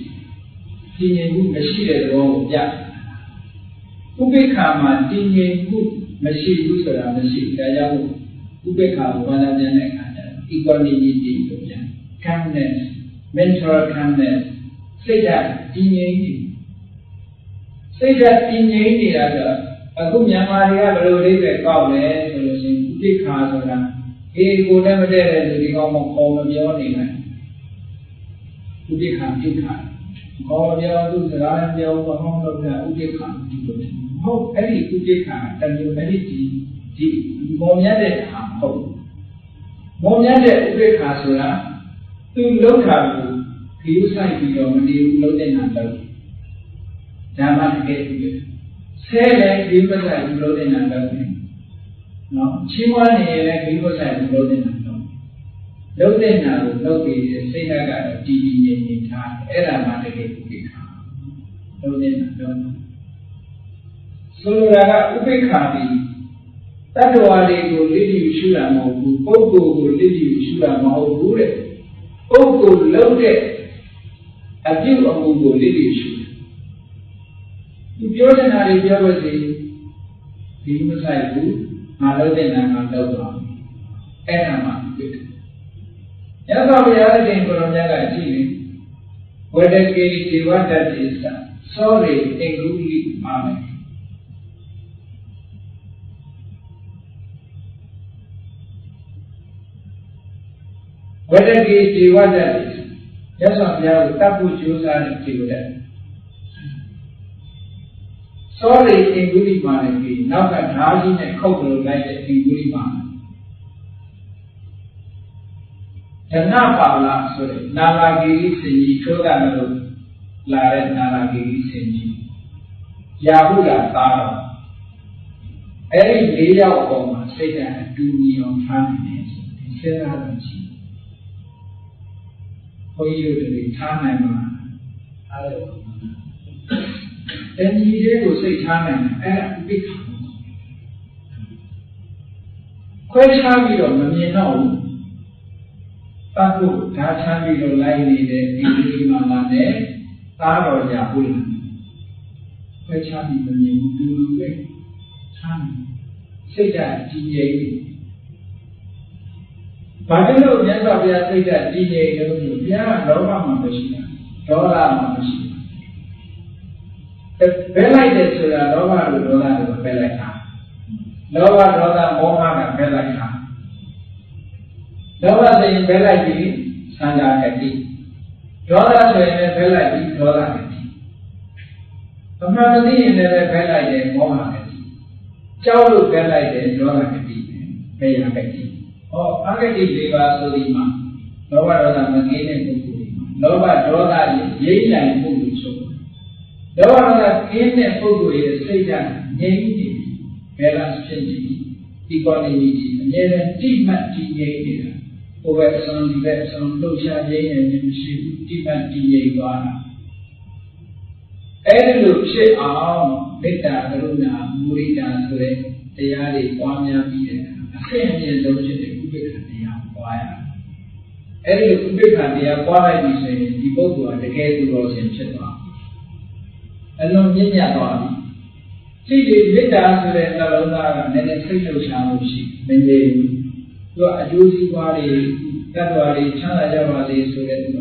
တည်ငြိမ်မှုမရှိတဲ့သဘောကိုပြဥပိ္ပခာမှာတည်ငြိမ်မှုမရှိဘူးဆိုတာမရှိဒါကြောင့်ဥပိ္ပခာကိုဘာသာပြန်တဲ့အခါequanimity လို့ပြန် calmness mental calmness စိတ်ဓာတ်တည်ငြိမ်နေစိတ်ဓာတ်တည်ငြိမ်နေတာကအခုမြန်မာတွေကဘယ်လိုလေးပဲကောက်လဲဆိုလို့ရှိရင်ဥပိ္ပခာဆိုတာအေးကိုယ်နဲ့မတည့်တဲ့လူဒီကောင်မခေါ်မပြောနေနိုင်ဥပိ္ပခာပြိခာခေါ်ပြောသူစကားပြောဘာမှမလုပ်တာဥပိ္ပခာဒီလိုဟုတ်အဲ့ဒီဥပိ္ပခာတမျိုးအဲ့ဒီမောမြတ်တဲ့ဟာဟုတ်မောမြတ်တဲ့ဥပိ္ပခာဆိုတာသူလောက်တာကိုခရီးဆိုင်ပြီးတော့မတည်ဘူးလုံးတဲ့နာတော့ဓမ္မတကယ်ပြီးဆ thế này đi bất giải cũng lâu đến nào đâu nó chi quan này là đi bất giải cũng lâu đến nào đâu lâu đến nào lâu thì xây ra cả chỉ nhìn tha ấy là mà để cái lâu đến nào đâu số ra là upekha đi tất cả đều của lý do chủ là một bộ của lý do chủ là một bộ đấy bộ của lâu đấy áp dụng ở một bộ lý do chủပြောတဲ့နာရီပြောလို့စီဒီမဆိုင်ဘူးငါလုပ်တဲ့နာမှာလုပ်တော့အဲ့ဒါမှဖြစ်တယ်။ရသော်ဘုရားရှင်ကိုယ်တော်မြတ်ကကြည့်နေဝေဒကေဒီဝတ္တတိသသောရိအင်္ဂုလိမာမေဝေဒကေဒီဝတ္တတိရသော်ဘုရားကိုတတ်ဖို့ကြိုးစားတဲ့ဒီဝတ္တSorry, Inguli Manaki, now that Raji and Kokoro like Inguli Man. Janapala, sorry, Nalagiri Senji, Chodanaro, Lare Nalagiri Senji, Yahuda Taro. Every day of Oma said that do me on family, and said that for you to be time, then you will say time and big quite happy on the know Taku, that's happy to lie in the Mama there, Taro Yahoo. Quite happy when you do it. Time. Say that GA. But you know, yes, I say that GA, yeah, Roma machine, Dora machine. Belai de sura Roma Roda Belai ka. Roma Roda Moma Belai ka. Roma saying Belai di Sanga Kati. Roda saying Belai di Roda Kati. Kamadi in the Belai de Moma Kati. Chaulu Belai de Roda Kati. Beya Kati. Oh, Agati Deva Solima. Roma Roda Magene Pukuri. Roma Roda Yena and Pukuri. Đó là kiến niệm của người xây ra nhảy đi, về làm chuyện gì, thì còn lại gì, nhảy lên tim mạnh thì nhảy đi là, cô về xong đâu xa nhảy là những sự tim mạnh thì nhảy qua. Ấy lúc sẽ ảo, biết ta cái lúc nào muri ta rồi, thì ai đi qua nhà bị đấy, cái anh em đâu chứ để cũng biết là đi học qua à. Ấy lúc cũng biết là đi học qua lại đi rồi, đi bộ qua để cái tu rồi xem chết vào. Along in Yabani. See the Vita to the Talona and the Station Shamushi, when they were a Juicy body, Kadwari, Chana Javadi, so that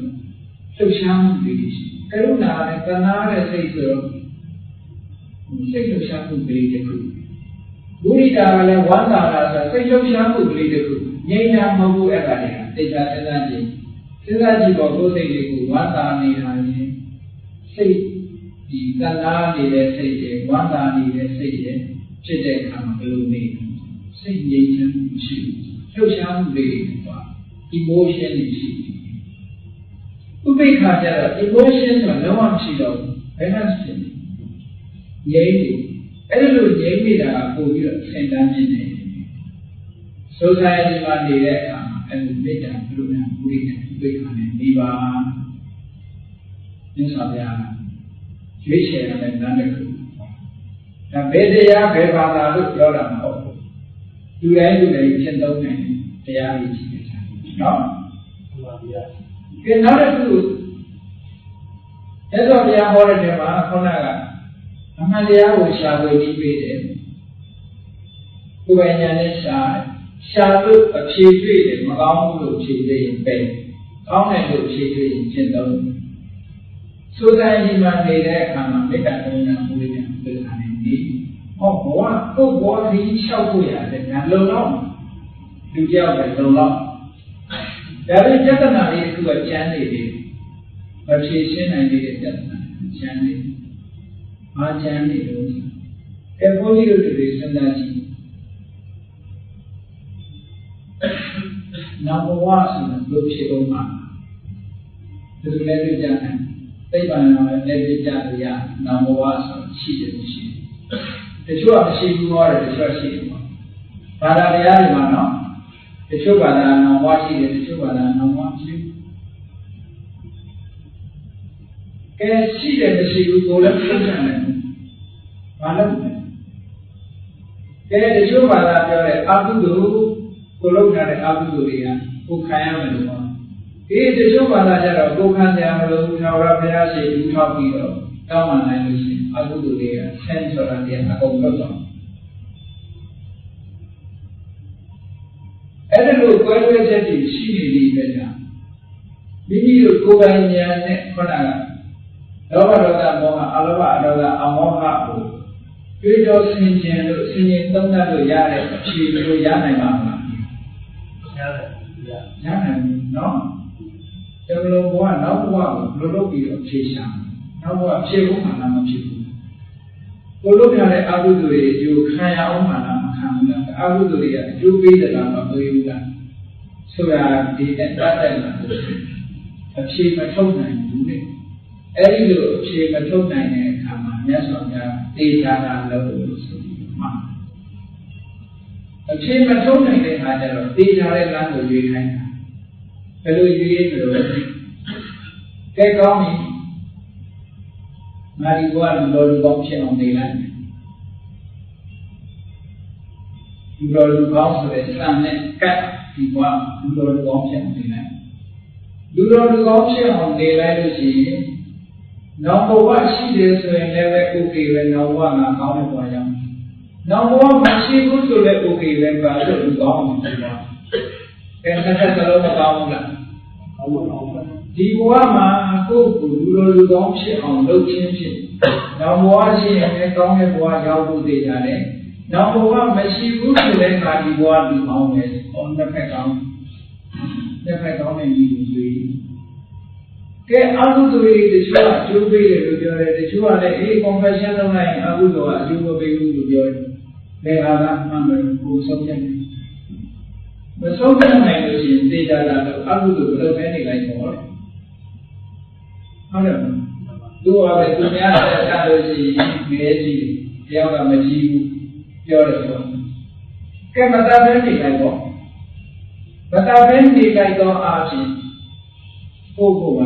so Sham British. Karuna and Tanara say so. Station Shamu bleed the crew. Burita and one hour, Station Shamu bleed the crew. Yana Mabu Evadia, they got Senaji. Senaji Bogo say the crew, one hour, say. The Tana needed say, one needed say, Chete Kamalu, say Nation, so shall be emotion is she. Ubekata, emotions are no one she does, penance. Yea, Elu Yamida, who will send down in Society Monday and Meta, Luna, Wikan, and Niva in Sabiana. Which I am another. Now, Bedia, Bevana, look, Yoda, you end with a gentle man, they are each. No? In order to as of the Aborigema, Honaga, Amalia, which I will be them. Who any side, shall look a chief reading, Malone will chief in bed, Common will chief in gentle. So that he might be there, and make a donor with him with an indeed. Oh, what he shall do at it, and low long. Do you have a long? There is definitely to a candidate, but she is in a definitely candidate. My candidate. If only you to listen that number one, look, she don't mind. To let it down. They are never done, number one, she didn't see. တချို့ကမရှိဘူးဟောတယ်တချို့ရှိတယ်ပေါ့ဘာသာတရားတွေမှာနော်တချို့ဘာသာနောင်ဝါရှိတယ်တချို့ဘာသာနောင်ဝါမရှိဘူးကဲရှိတယ်မရှိဘူးကိုလည်းပြောကြတယ်ဘာလို့ကဲတချို့ဘာသာပြောတယ်အကုသိုလ်ကိုလုပ်ထားတဲ့အကုသိုလ်တွေကကိုခံရမယ်လို့ပြောဒီတချို့ဘာသာကျတော့ကိုခံကြမလို့ထာဝရဘုရားရှိခိုးထောက်ပြီးတော့တောင်းပန်နိုင်လို့ရှိရင်အကုသိုလ်တွေကဆင်းဆိုတာတရားအကုန်လုံးတော့အဲ့ဒါလို့ကွဲလွဲချက်တွေရှိနေပြီပဲကြာမိမိတို့ကိုယ်ပိုင်ဉာဏ်နဲ့ခုနကလောဘဒေါသမောဟအလောဘအဒေါသအမောဟကိုတွေးတောဆင်ခြင်လို့ဆင်ခြင်သုံးသပ်လို့ရတဲ့အဖြေလို့ရနိုင်ပါမလားရနိုင်နော်တကယ်လို့ဘဝနောက်ဘဝကိုလွတ်လွတ်ပြီးတော့ဖြေရှာနောက်ဘဝဖြေဖို့မှလားမဖြစ်ဘူးကိုလို့ပြတဲ့အကုသိုလ်တွေအကျိုးခံရအောင်မှလားမခံဘူးလားအကုသိုလ်တွေကအကျိုးပေးတယ်လားမပေးဘူးလားဆိုတာဒီနဲ့တတ်တယ်လားအဖြေမထုတ်နိုင်ဘူးလေအဲ့ဒီလိုအဖြေမထုတ်နိုင်တဲ့အခါမှာမြတ်စွာဘုရားတေချာတာလို့ဆိုပြီးမှအဖြေမထုတ်နိုင်တဲ့အခါကျတော့တေချာတဲ့လမ်းကိုရွေးခိုင်းတာဘယ်လိုရွေးလို့ကဲကောင်းပြီငါဒီဘဝလူတော်လူကောင်းဖြစ်အောင်နေလိုက်လူတော်လူကောင်းဆိုတဲ့စံနဲ့ကတ်ဒီဘဝလူတော်လူကောင်းဖြစ်အောင်နေလိုက်လူတော်လူကောင်းဖြစ်အောင်နေလိုက်လို့ရှိရင်နောက်ဘဝရှိတယ်ဆိုရင်လည်းပဲโอเคပဲနောက်ဘဝငါကောင်းတဲ့ဘဝရောက်နောက်ဘဝမရှိဘူးဆိုလည်းโอเคပဲပါလို့လူကောင်းအောင်ဖြစ်သွားတယ်။အဲ့ဒါလည်းမကောင်းဘူးလား။ကောင်းပါဘူး။ဒီဘဝမှာကိုယ့်ကိုလူတော်လူကောင်းဖြစ်အောင်လုပ်ခြင်းဖြစ်နောက်ဘဝရှိရင်လည်းကောင်းတဲ့ဘဝရောက်ဖို့တည်ကြတယ်။နောက်ဘဝမရှိဘူးဆိုတဲ့အခါဒီဘဝလူကောင်းတယ်။ဟောတစ်ဖက်ကောင်းတဲ့ညီကိုတွေ့ကဲအကုသိုလ်တွေတချို့အကျိုးပေးတယ်လို့ပြောတယ်တချို့ကလည်းconfession လုပ်လိုက်ရင်အကုသိုလ်ကအကျိုးမပေးဘူးလို့ပြောတယ်။ဘယ်ဟာကမှန်တယ်ကိုဆုံးဖြတ်တယ်။မဆုံးဖြတ်နိုင်လို့ရှိရင်သေချာတာတော့အကုသိုလ်ဘယ်လိုပဲနေလိုက်ပေါ့လေ။ဟုတ်တယ်။သူကပဲသူများဆက်ချလို့ရှိရင်ငယ်ကြီးတယောက်ကမကြည့်ဘူးပြောတယ်ဆို။ကဲမတတ်ဘဲနေလိုက်ပေါ့။မတတ်ဘဲနေလိုက်တော့အားဖြင့်ကိုယ့်ကိုယ်က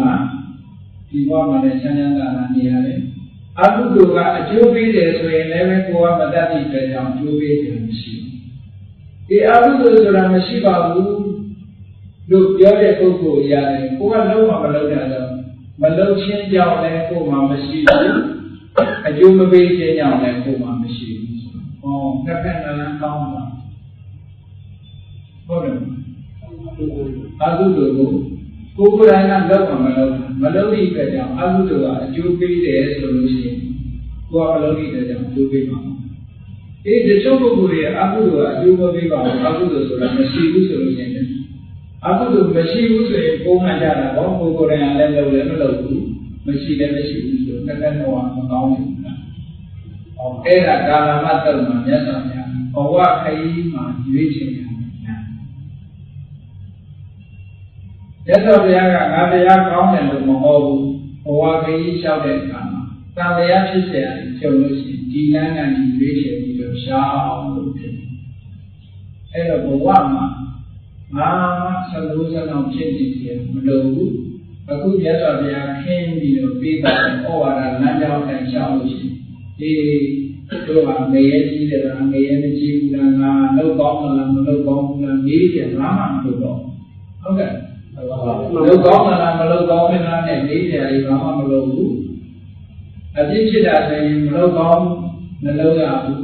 ဒီဘဝမှာလည်းချမ်းသာတာနေရတယ်။အကုသိုလ်ကအကျိုးပေးတယ်ဆိုရင်လည်းကိုယ်ကမတတ်သည့်အတွက်ကြောင့်အကျိုးပေးတယ်မရှိဘူး။ဒီအကုသိုလ်ဆိုတာမရှိပါဘူးလို့ပြောတဲ့ပုဂ္ဂိုလ်ရတယ်။ကိုယ်ကလုံးဝမလုပ်တာတော့မလုပ်ချင်းကြောင့်လည်းကိုယ်မှမရှိဘူး။အကျိုးမပေးခြင်းကြောင့်လည်းကိုယ်မှမရှိဘူး။ဟောနှစ်ဖက်နှလုံးကောင်းတာ။ဟုတ်တယ်။အကုသိုလ်ကိုကိုယ်ကိုယ်တိုင်ကလောက်မှမလုပ်သည့်အတွက်ကြောင့်အကုသိုလ်ကအကျိုးပေးတယ်ဆိုလို့ရှိရင်ကိုယ်ကမလုပ်သည့်အတွက်ကြောင့်အကျိုးပေးမှာ။ဒီချို့ပုဂ္ဂိုလ်တွေအကုသိုလ်ကအကျိုးမပေးပါဘူးအကုသိုလ်ဆိုတာမရှိဘူးဆိုလို့ရှိရင်အကုသိုလ်မရှိဘူးဆိုရင်ပုံမှန်ကြတာပေါ့ကိုယ်ကိုယ်တိုင်ကလည်းလုပ်လည်းမလုပ်ဘူးမရှိလည်းမရှိဘူးဆိုတော့တစ်တော့မကောင်းဘူးလား။အဲ့ဒါကာလမတ္တမှာမြတ်စွာဘုရားဘဝခရီးမှာရွေးချယ်တယ်ရသော်ဘုရားကငါတရားကောင်းတယ်လို့မဟုတ်ဘူးဘဝခရီးလျှောက်တဲ့အခါမှာတန်တရားဖြစ်เสียကြုံလို့ရှိရင်ဒီလမ်းကနေရွေးချယ်ပြီးတော့ရှားအောင်လုပ်တယ်အဲ့တော့ဘဝမှာငါဆလို့စအောင်ဖြစ်နေเสียမလိုဘူးအခုရသော်ဘုရားခင်းပြီးတော့ပြီးတာဩဝါဒလမ်းကြောင်းတိုင်းရှောက်လို့ရှိရင်ဒီတို့ကငရဲကြီးတယ်လားငရဲမကြီးဘူးလားငါလောက်ကောင်းမလားမလောက်ကောင်းဘူးလားမေးတယ်ငါမှမလုပ်တော့ဟုတ်ကဲ့လောက်ကောင်းလားမလောက်ကောင်းဘူးလားနဲ့မေးတယ်လေဘာမှမလုပ်ဘူးအပြစ်ဖြစ်တာဆိုရင်မလောက်ကောင်းမလောက်ရဘူး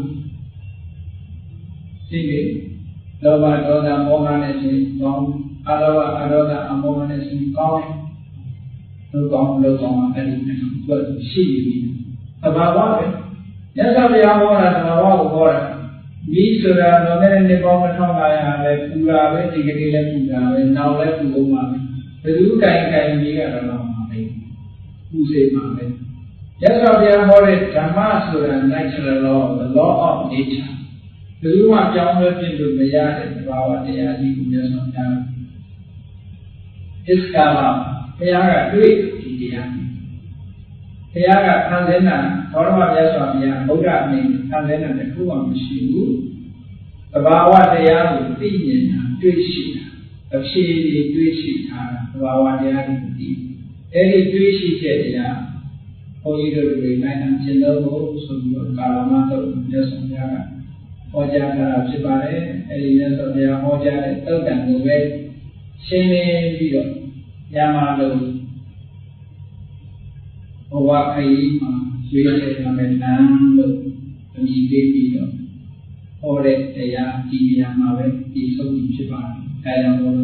သိပြီလောဘဒေါသမောဟနဲ့ရှင်ကောင်းအလောဘအဒေါသအမောဟနဲ့ရှင်ကောင်းလောက်ကောင်းအဲ့ဒီနဲ့သူရှိပြီသဘာဝပဲမြတ်စွာဘုရားဟောတာသဘာဝကိုဟောတာမိဆိုတာတော့လည်းနေပေါင်း1500လည်းပူတာပဲဒီကနေ့လည်းပူတာပဲနောက်လည်းပူအောင်ပါပဲဘယ်သူကင်ကြီးကတော့တော့မှာပဲပူစေမှာပဲမြတ်စွာဘုရားဟောတဲ့ဓမ္မဆိုတာ natural law the law of nature ဘယ်သူမှကြောင်းလဲပြင်လို့မရတဲ့သဘာဝတရားကြီးကိုမြတ်စွာဘုရားਇਸ ကာလဘုရားကတွေ့ဒီတရားဘုရားကခံစင်းတာသောရမမြတ်စွာဘုရားဗုဒ္ဓအမင်း ခံလဲတဲ့ခုမှမရှိဘူးတဘာဝတရားကိုသိမြင်တာတွေ့ရှိတာအဖြစ်တွေ့ရှိတာတဘာဝတရားကိုသိအဲ့ဒီတွေ့ရှိချက်တရားဘုန်းကြီးတို့တွေနိုင်အောင်ကျင့်လို့ဆိုပြီးတော့ကာလမတော့မြတ်စွာဘုရားကဟောကြားတာဖြစ်ပါတယ်အဲ့ဒီမြတ်စွာဘုရားဟောကြားတဲ့သုတ်တန်ကိုပဲရှင်းလင်းပြီးတော့ညမှာလို့ဘဝခရီးမှာရွေးချယ်ရမယ်လမ်းလို့အမည်ပေးပြီးတော့ဟောတဲ့တရားဒီနေရာမှာပဲဒီဆုံးဖြစ်ပါတယ်အဲဒါကြောင့်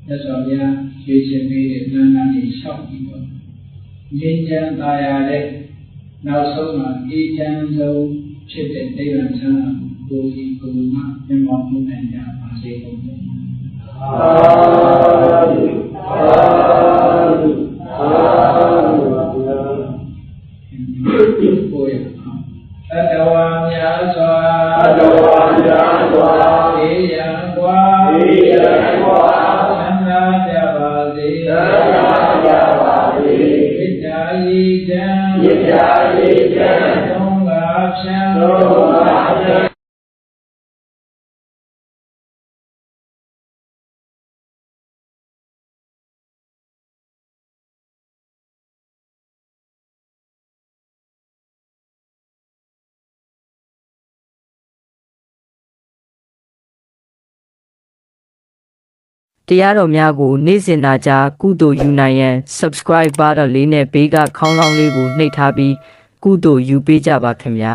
မြတ်စွာဘုရားရွေးချယ်ပေးတဲ့လမ်းကနေလျှောက်ပြီးတော့ဉာဏ်ဉာဏ်သာယာတဲ့နောက်ဆုံးမှာအေးချမ်းဆုံးဖြစ်တဲ့နိဗ္ဗာန်ချမ်းသာကိုယ်စီကိုယ်မှမြတ်မောမှုနိုင်ကြပါစေကုန်သတည်းကိုယ်အတဝါများစွာအေးရန်ကွာသံဃာကြပါစေဣဒ္ဓာယိတံသုံးပါးဖြံတရားတော်များကိုနေ့စဉ်နာကြားကုသိုလ်ယူနိုင်ရန် subscribe ပါတော့လေးနဲ့ဘေးကခေါင်းလောင်းလေးကိုနှိပ်ထားပြီးကုသိုလ်ယူပေးကြပါခင်ဗျာ